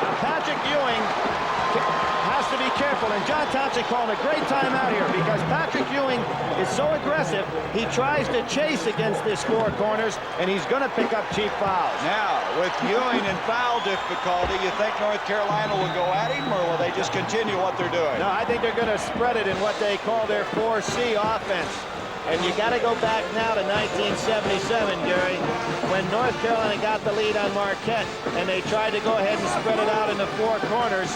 Now Patrick Ewing has to be careful, and John Thompson calling a great timeout here because Patrick Ewing is so aggressive. He tries to chase against this four corners, and he's going to pick up cheap fouls. Now, with Ewing in foul difficulty, you think North Carolina will go at him, or will they just continue what they're doing? No, I think they're going to spread it in what they call their 4C offense. And you got to go back now to 1977, Gary, when North Carolina got the lead on Marquette, and they tried to go ahead and spread it out into 4 corners.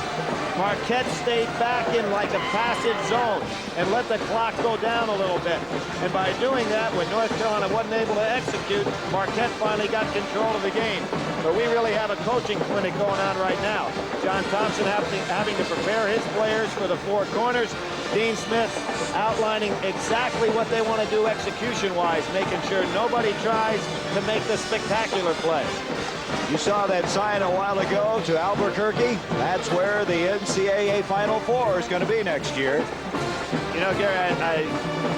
Marquette stayed back in like a passive zone and let the clock go down a little bit. And by doing that, when North Carolina wasn't able to execute, Marquette finally got control of the game. But we really have a coaching clinic going on right now. John Thompson having to prepare his players for the 4 corners. Dean Smith outlining exactly what they want to do execution-wise, making sure nobody tries to make the spectacular play. You saw that sign a while ago to Albuquerque. That's where the NCAA Final Four is going to be next year. You know, Gary, I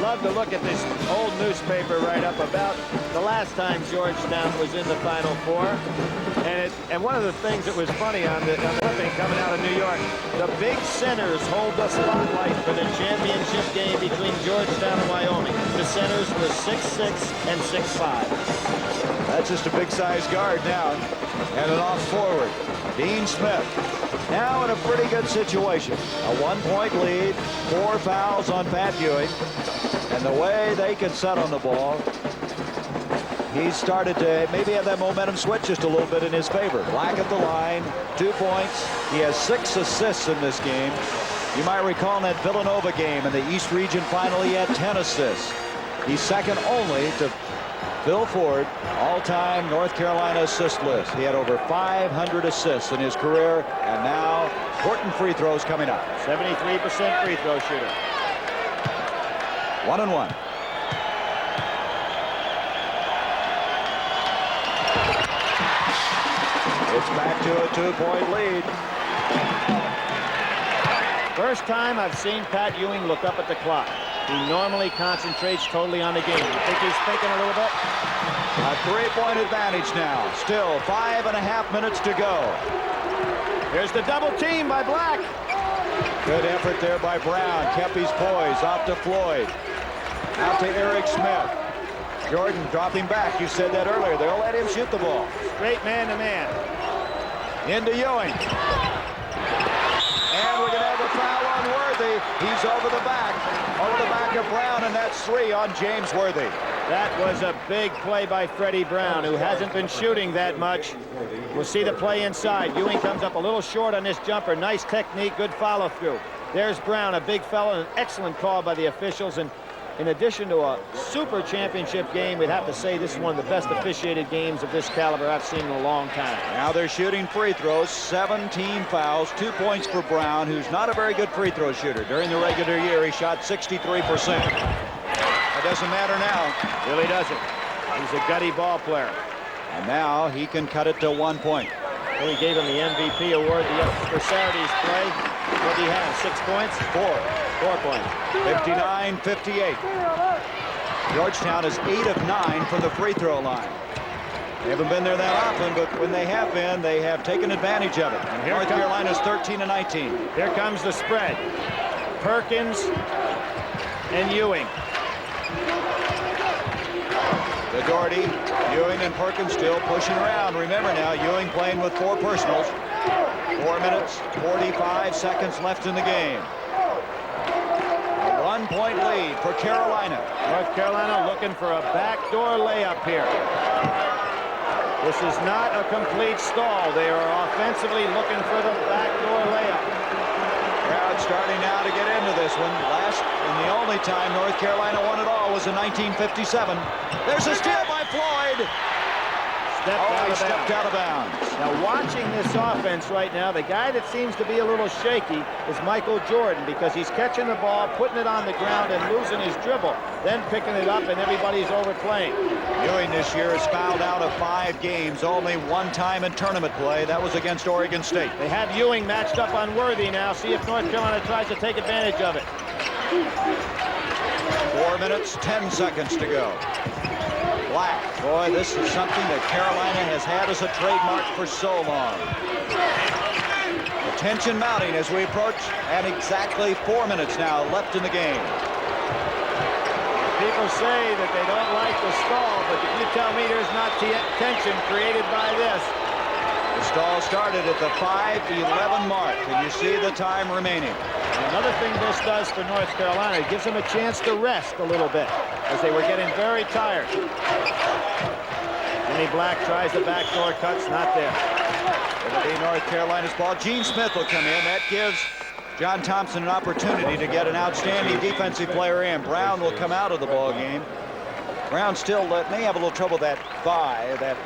love to look at this old newspaper write-up about the last time Georgetown was in the Final Four. And one of the things that was funny on the clipping coming out of New York, the big centers hold the spotlight for the championship game between Georgetown and Wyoming. The centers were 6'6" and 6'5". That's just a big-sized guard now. And an off forward. Dean Smith now in a pretty good situation. A 1-point lead, 4 fouls on Pat Ewing. And the way they can set on the ball, he started to maybe have that momentum switch just a little bit in his favor. Black at the line, 2 points. He has 6 assists in this game. You might recall in that Villanova game in the East Region Final, he had 10 assists. He's second only to Bill Ford, all-time North Carolina assist list. He had over 500 assists in his career, and now important free throws coming up. 73% free throw shooter. 1-1. It's back to a 2-point lead. First time I've seen Pat Ewing look up at the clock. He normally concentrates totally on the game. You think he's thinking a little bit? A 3-point advantage now. Still 5.5 minutes to go. Here's the double team by Black. Good effort there by Brown. Kept his poise. Off to Floyd. Out to Eric Smith. Jordan dropping back. You said that earlier. They'll let him shoot the ball. Straight man-to-man. Into Ewing. And we're going to have a foul on Worthy. He's over the back of Brown, and that's 3 on James Worthy. That was a big play by Freddie Brown, who hasn't been shooting that much. We'll see the play inside. Ewing comes up a little short on this jumper. Nice technique, good follow-through. There's Brown, a big fella, an excellent call by the officials. And in addition to a super championship game, we'd have to say this is one of the best officiated games of this caliber I've seen in a long time. Now they're shooting free throws, 17 fouls, 2 points for Brown, who's not a very good free throw shooter. During the regular year, he shot 63%. It doesn't matter now. Really doesn't. He's a gutty ball player. And now he can cut it to 1 point. Well, he gave him the MVP award for Saturday's play. What did he have, 6 points? 4 points. 59-58. Georgetown is 8 of 9 from the free throw line. They haven't been there that often, but when they have been, they have taken advantage of it. And North Carolina's 13-19. Here comes the spread. Perkins and Ewing. The Doherty, Ewing and Perkins still pushing around. Remember now, Ewing playing with 4 personals. 4 minutes, 45 seconds left in the game. A 1-point lead for Carolina. North Carolina looking for a backdoor layup here. This is not a complete stall. They are offensively looking for the backdoor layup. Crowd starting now to get into this one. Last and the only time North Carolina won it all was in 1957. There's a steal by Floyd. stepped out of bounds. Now, watching this offense right now, the guy that seems to be a little shaky is Michael Jordan, because he's catching the ball, putting it on the ground, and losing his dribble, then picking it up, and everybody's overplaying. Ewing this year has fouled out of 5 games, only 1 time in tournament play. That was against Oregon State. They have Ewing matched up on Worthy now. See if North Carolina tries to take advantage of it. 4 minutes, 10 seconds to go. Black, boy, this is something that Carolina has had as a trademark for so long. The tension mounting as we approach, and exactly 4 minutes now left in the game. People say that they don't like the stall, but if you tell me there's not tension created by this. The stall started at the 5:11 mark, and you see the time remaining. And another thing this does for North Carolina, it gives them a chance to rest a little bit, as they were getting very tired. Jimmy Black tries the backdoor cuts, not there. It'll be North Carolina's ball. Gene Smith will come in. That gives John Thompson an opportunity to get an outstanding defensive player in. Brown will come out of the ball game. Brown still may have a little trouble with that thigh, that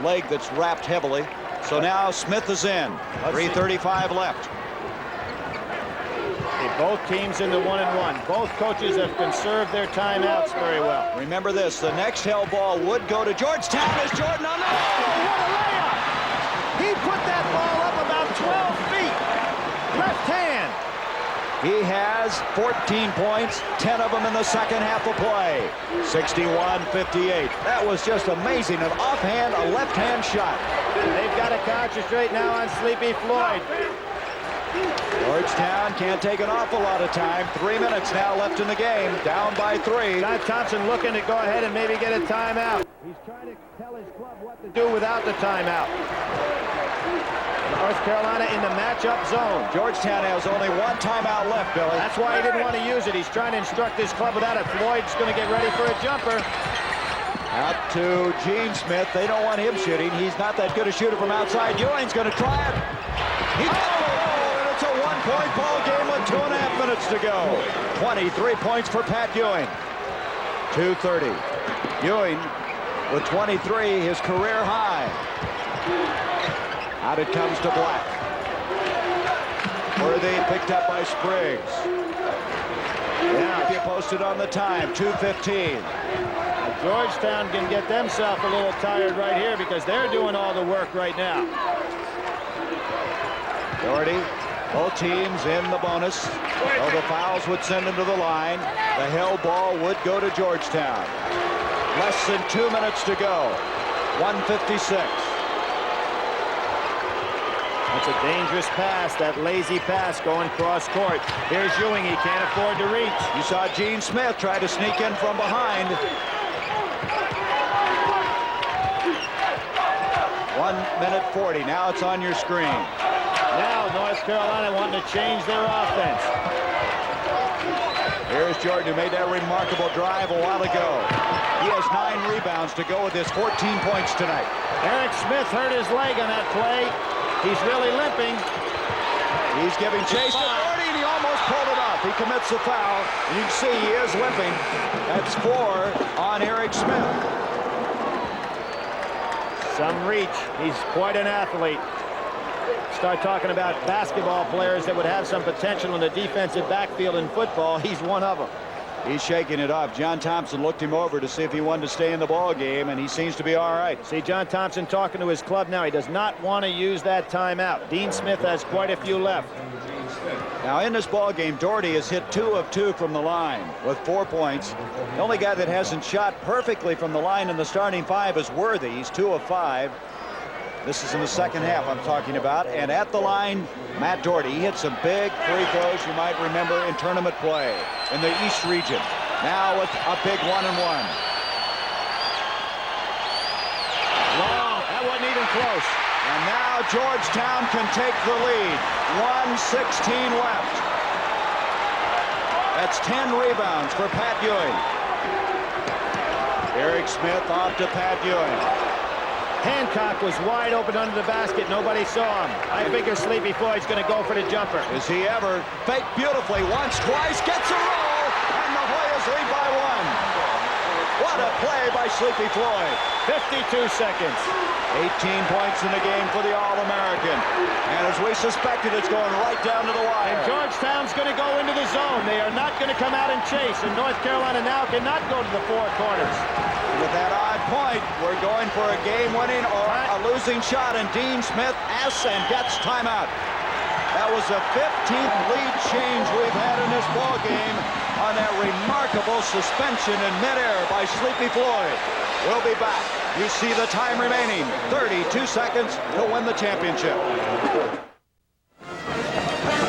leg that's wrapped heavily. So now Smith is in. 3:35 left. Both teams in the 1-1. Both coaches have conserved their timeouts very well. Remember this, the next held ball would go to Georgetown as Jordan on the... Oh, what a layup! He put that ball up about 12 feet. Left hand. He has 14 points, 10 of them in the second half of play. 61-58. That was just amazing. An offhand, a left-hand shot. They've got to concentrate now on Sleepy Floyd. Georgetown can't take an awful lot of time. 3 minutes now left in the game, down by 3. John Thompson looking to go ahead and maybe get a timeout. He's trying to tell his club what to do without the timeout. North Carolina in the matchup zone. Georgetown has only 1 timeout left, Billy. That's why he didn't want to use it. He's trying to instruct his club without it. Floyd's going to get ready for a jumper. Out to Gene Smith. They don't want him shooting. He's not that good a shooter from outside. Ewing's going to try it. It's a 1-point ball game with 2.5 minutes to go. 23 points for Pat Ewing. 2:30. Ewing with 23, his career high. Out it comes to Black. Worthy picked up by Spriggs. Now he posted on the time, 2:15. Georgetown can get themselves a little tired right here because they're doing all the work right now. Doherty, both teams in the bonus. So the fouls would send them to the line. The held ball would go to Georgetown. Less than 2 minutes to go. 1:56. That's a dangerous pass, that lazy pass going cross court. Here's Ewing, he can't afford to reach. You saw Gene Smith try to sneak in from behind. 1:40. Now it's on your screen. Now North Carolina wanting to change their offense. Here's Jordan, who made that remarkable drive a while ago. He has 9 rebounds to go with his 14 points tonight. Eric Smith hurt his leg on that play. He's really limping. He's giving chase to Doherty, and he almost pulled it off. He commits the foul, and you can see he is limping. That's 4 on Eric Smith. Some reach. He's quite an athlete. Start talking about basketball players that would have some potential in the defensive backfield in football. He's one of them. He's shaking it off. John Thompson looked him over to see if he wanted to stay in the ball game, and he seems to be all right. See John Thompson talking to his club now. He does not want to use that timeout. Dean Smith has quite a few left. Now in this ball game, Doherty has hit 2 of 2 from the line with 4 points. The only guy that hasn't shot perfectly from the line in the starting 5 is Worthy. He's 2 of 5. This is in the second half I'm talking about. And at the line, Matt Doherty. He hit some big free throws you might remember in tournament play in the East region. Now with a big 1-and-1. Long. That wasn't even close. And now Georgetown can take the lead. 1:16 left. That's 10 rebounds for Pat Ewing. Eric Smith off to Pat Ewing. Hancock was wide open under the basket. Nobody saw him. I figure Sleepy Floyd's going to go for the jumper. Is he ever? Fake beautifully once, twice, gets a roll, and the Hoyas lead by 1. What a play by Sleepy Floyd. 52 seconds. 18 points in the game for the All-American. And as we suspected, it's going right down to the wire. And Georgetown's going to go into the zone. They are not going to come out and chase. And North Carolina now cannot go to the four corners. With that odd point, we're going for a game-winning or a losing shot. And Dean Smith asks and gets timeout. That was the 15th lead change we've had in this ball game on that remarkable suspension in midair by Sleepy Floyd. We'll be back. You see the time remaining, 32 seconds to win the championship.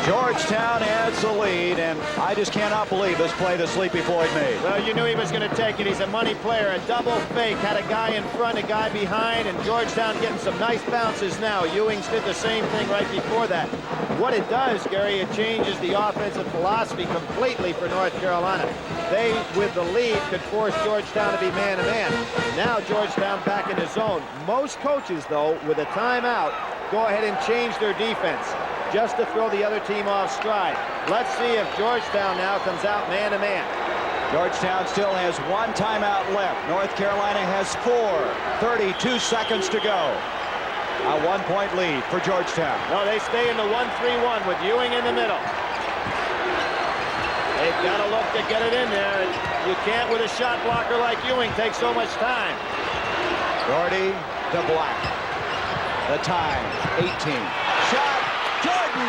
Georgetown adds the lead, and I just cannot believe this play that Sleepy Floyd made. Well, you knew he was going to take it. He's a money player. A double fake. Had a guy in front, a guy behind, and Georgetown getting some nice bounces now. Ewings did the same thing right before that. What it does, Gary, it changes the offensive philosophy completely for North Carolina. They, with the lead, could force Georgetown to be man-to-man. Now Georgetown back in the zone. Most coaches, though, with a timeout, go ahead and change their defense just to throw the other team off stride. Let's see if Georgetown now comes out man-to-man. Georgetown still has one timeout left. North Carolina has 4. 32 seconds to go. A 1-point lead for Georgetown. No, they stay in the 1-3-1 with Ewing in the middle. They've got to look to get it in there. You can't with a shot blocker like Ewing take so much time. Doherty to Black. The time, 18. Shot, Jordan,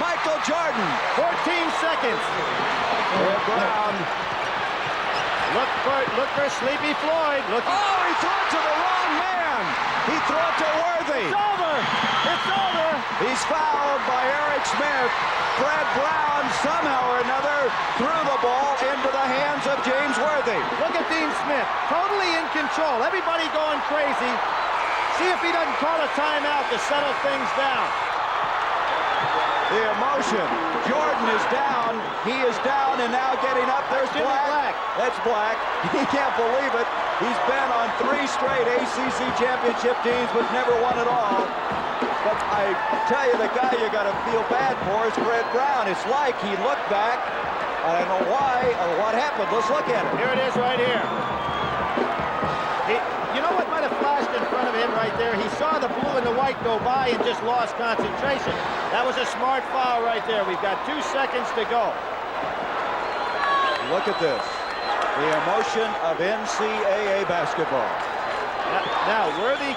Michael Jordan. 14 seconds. Brown. Look for Sleepy Floyd. Oh, he threw it to the wrong man. He threw it to Worthy. It's over. It's over. He's fouled by Eric Smith. Fred Brown somehow or another threw the ball into the hands of James Worthy. Look at Dean Smith, totally in control. Everybody going crazy. See if he doesn't call a timeout to settle things down. The emotion. Jordan is down. He is down and now getting up. There's Black. That's Black. He can't believe it. He's been on 3 straight ACC championship teams, but never won at all. But I tell you, the guy you got to feel bad for is Fred Brown. It's like he looked back. I don't know why or what happened. Let's look at it. Here it is right here. You know what might have flashed in front of him right there? He saw the blue and the white go by and just lost concentration. That was a smart foul right there. We've got 2 seconds to go. Look at this. The emotion of NCAA basketball. Now, Worthy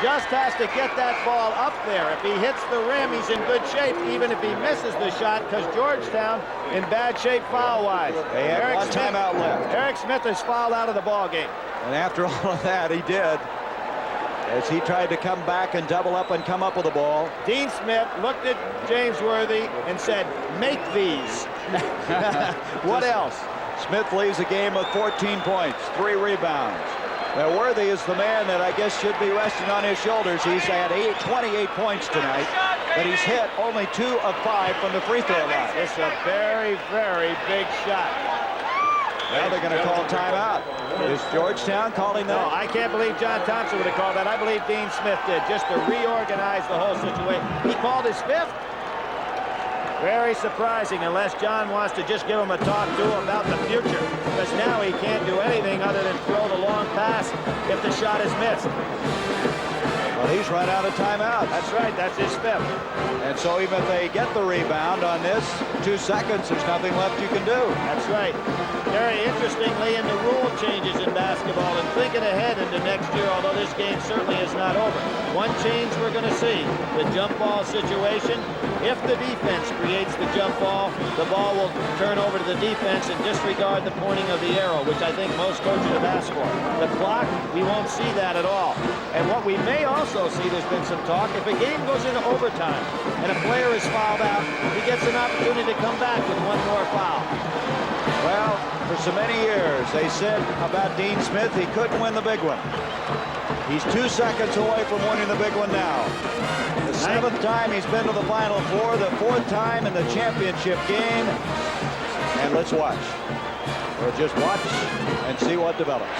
just has to get that ball up there. If he hits the rim, he's in good shape, even if he misses the shot, because Georgetown in bad shape foul-wise. They have one timeout left. Eric Smith is fouled out of the ball game. And after all of that, he did. As he tried to come back and double up and come up with the ball. Dean Smith looked at James Worthy and said, make these. What else? Smith leaves the game with 14 points, 3 rebounds. Now, Worthy is the man that I guess should be resting on his shoulders. He's had 28 points tonight, but he's hit only 2 of 5 from the free throw line. It's a very, very big shot. Now they're going to call timeout. Is Georgetown calling that? No, I can't believe John Thompson would have called that. I believe Dean Smith did, just to reorganize the whole situation. He called his 5th. Very surprising, unless John wants to just give him a talk to about the future, because now he can't do anything other than throw the long pass if the shot is missed. Well, he's run out of timeouts. That's right, that's his 5th. And so even if they get the rebound on this, 2 seconds, there's nothing left you can do. That's right. Very interestingly, in the rule changes in basketball, and thinking ahead into next year, although this game certainly is not over. One change we're going to see, the jump ball situation. If the defense creates the jump ball, the ball will turn over to the defense and disregard the pointing of the arrow, which I think most coaches have asked for. The clock, we won't see that at all. And what we may also see, there's been some talk, if a game goes into overtime and a player is fouled out, he gets an opportunity to come back with 1 more foul. Well, for so many years, they said about Dean Smith, he couldn't win the big one. He's 2 seconds away from winning the big one now. The 7th time he's been to the Final Four, the 4th time in the championship game. And let's watch. We'll just watch and see what develops.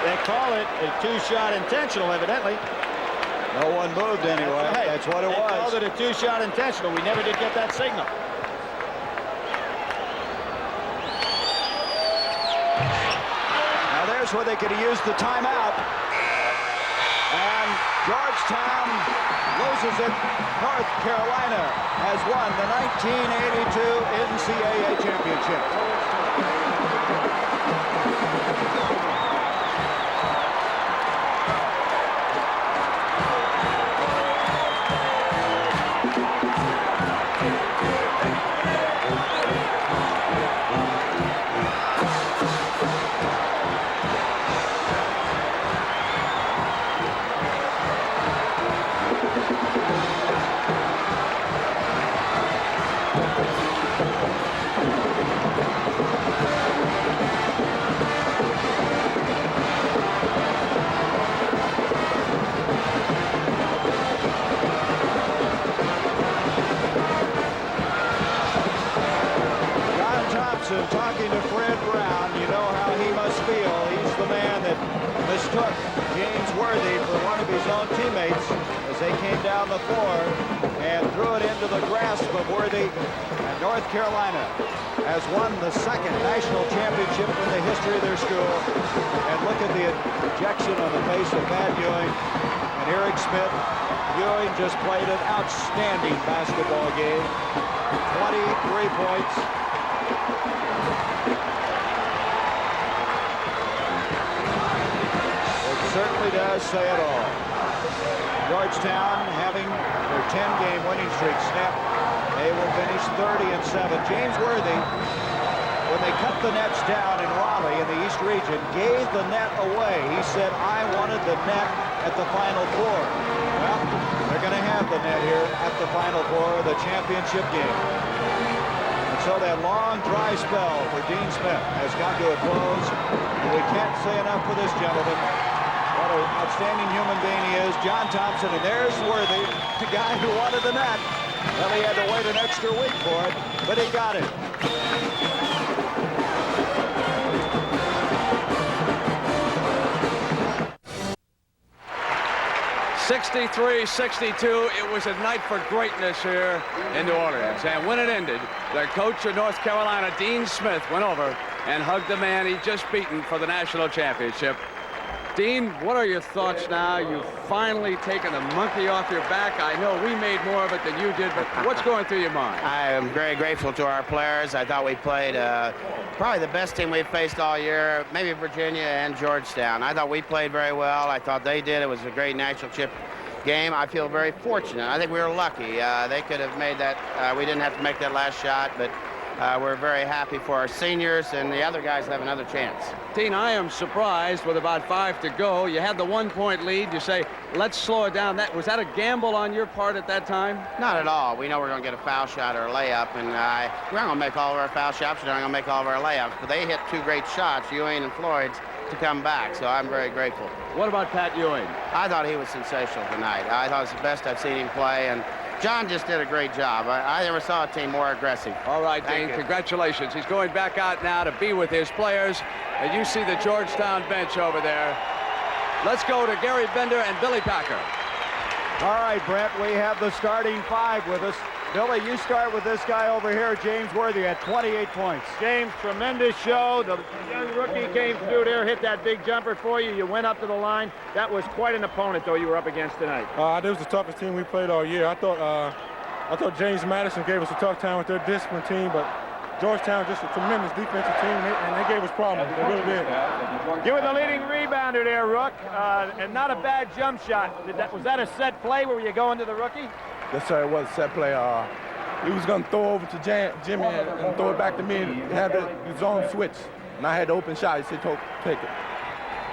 They call it a 2-shot intentional, evidently. No one moved anyway. Hey, That's what it they called was. it a two-shot intentional. We never did get that signal. Now there's where they could have used the timeout. And Georgetown loses it. North Carolina has won the 1982 NCAA championship. Talking to Fred Brown, you know how he must feel. He's the man that mistook James Worthy for one of his own teammates as they came down the floor and threw it into the grasp of Worthy. And North Carolina has won the second national championship in the history of their school. And look at the ejection on the face of Pat Ewing and Eric Smith. Ewing just played an outstanding basketball game. 23 points. Certainly does say it all. Georgetown having their 10-game winning streak snapped. They will finish 30-7. James Worthy, when they cut the nets down in Raleigh in the East region, gave the net away. He said, I wanted the net at the Final Four. Well, they're going to have the net here at the Final Four of the championship game. And so that long, dry spell for Dean Smith has come to a close. And we can't say enough for this gentleman. What an outstanding human being he is. John Thompson, and there's Worthy, the guy who wanted the net. Well, he had to wait an extra week for it, but he got it. 63-62. It was a night for greatness here in New Orleans. And when it ended, the coach of North Carolina, Dean Smith, went over and hugged the man he'd just beaten for the national championship. Dean, what are your thoughts now? You've finally taken the monkey off your back. I know we made more of it than you did, but what's going through your mind? I am very grateful to our players. I thought we played probably the best team we've faced all year, maybe Virginia and Georgetown. I thought we played very well. I thought they did. It was a great national chip game. I feel very fortunate. I think we were lucky. They could have made that. We didn't have to make that last shot, but we're very happy for our seniors, and the other guys have another chance. Dean, I am surprised with about 5 to go. You had the 1-point lead. You say, let's slow it down. Was that a gamble on your part at that time? Not at all. We know we're going to get a foul shot or a layup, and we're not going to make all of our foul shots. We're not going to make all of our layups, but they hit 2 great shots, Ewing and Floyd's, to come back, so I'm very grateful. What about Pat Ewing? I thought he was sensational tonight. I thought it was the best I've seen him play, and John just did a great job. I never saw a team more aggressive. All right, Dean, congratulations. He's going back out now to be with his players. And you see the Georgetown bench over there. Let's go to Gary Bender and Billy Packer. All right, Brent, we have the starting 5 with us. Billy, you start with this guy over here, James Worthy, at 28 points. James, tremendous show. The young rookie came through there, hit that big jumper for you. You went up to the line. That was quite an opponent, though, you were up against tonight. This was the toughest team we played all year. I thought James Madison gave us a tough time with their discipline team, but Georgetown just a tremendous defensive team, and they gave us problems. They really did. You were the leading rebounder there, Rook, and not a bad jump shot. Was that a set play where you go into the rookie? Yes, sir, it was a set play. He was going to throw over to Jimmy and throw it back to me and have the zone switch. And I had the open shot. He said, take it.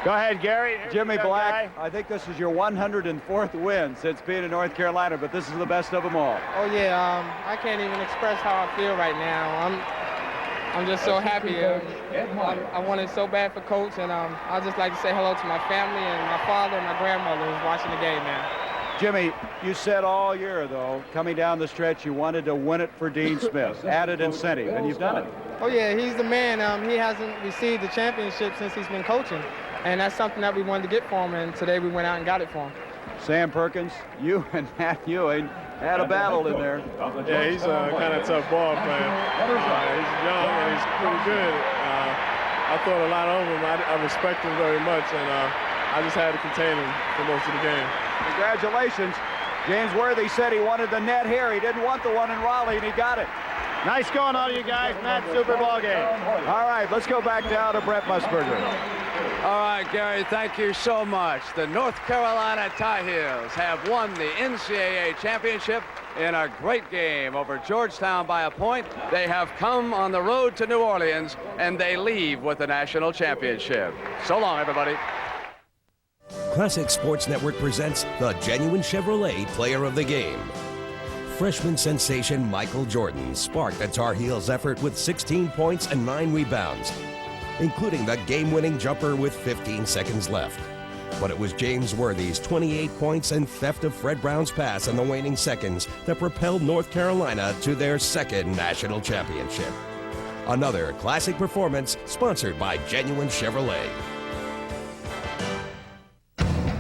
Go ahead, Gary. Jimmy Black, I think this is your 104th win since being in North Carolina, but this is the best of them all. Oh, yeah. I can't even express how I feel right now. I'm just so happy. I wanted so bad for Coach, and I'd just like to say hello to my family and my father and my grandmother who's watching the game now. Jimmy, you said all year, though, coming down the stretch, you wanted to win it for Dean Smith. Added incentive, and you've done it. Oh, yeah, he's the man. He hasn't received the championship since he's been coaching, and that's something that we wanted to get for him, and today we went out and got it for him. Sam Perkins, you and Matt Ewing had a battle in there. Yeah, he's a kind of tough ball player. He's young and he's pretty good. I thought a lot of him. I respect him very much, and I just had to contain him for most of the game. Congratulations. James Worthy said he wanted the net here. He didn't want the one in Raleigh, and he got it. Nice going, all you guys, in that Super Bowl game. All right, let's go back down to Brett Musburger. All right, Gary, thank you so much. The North Carolina Tar Heels have won the NCAA championship in a great game over Georgetown by a point. They have come on the road to New Orleans, and they leave with the national championship. So long, everybody. Classic Sports Network presents the Genuine Chevrolet Player of the Game. Freshman sensation Michael Jordan sparked the Tar Heels' effort with 16 points and 9 rebounds, including the game-winning jumper with 15 seconds left. But it was James Worthy's 28 points and theft of Fred Brown's pass in the waning seconds that propelled North Carolina to their second national championship. Another classic performance sponsored by Genuine Chevrolet.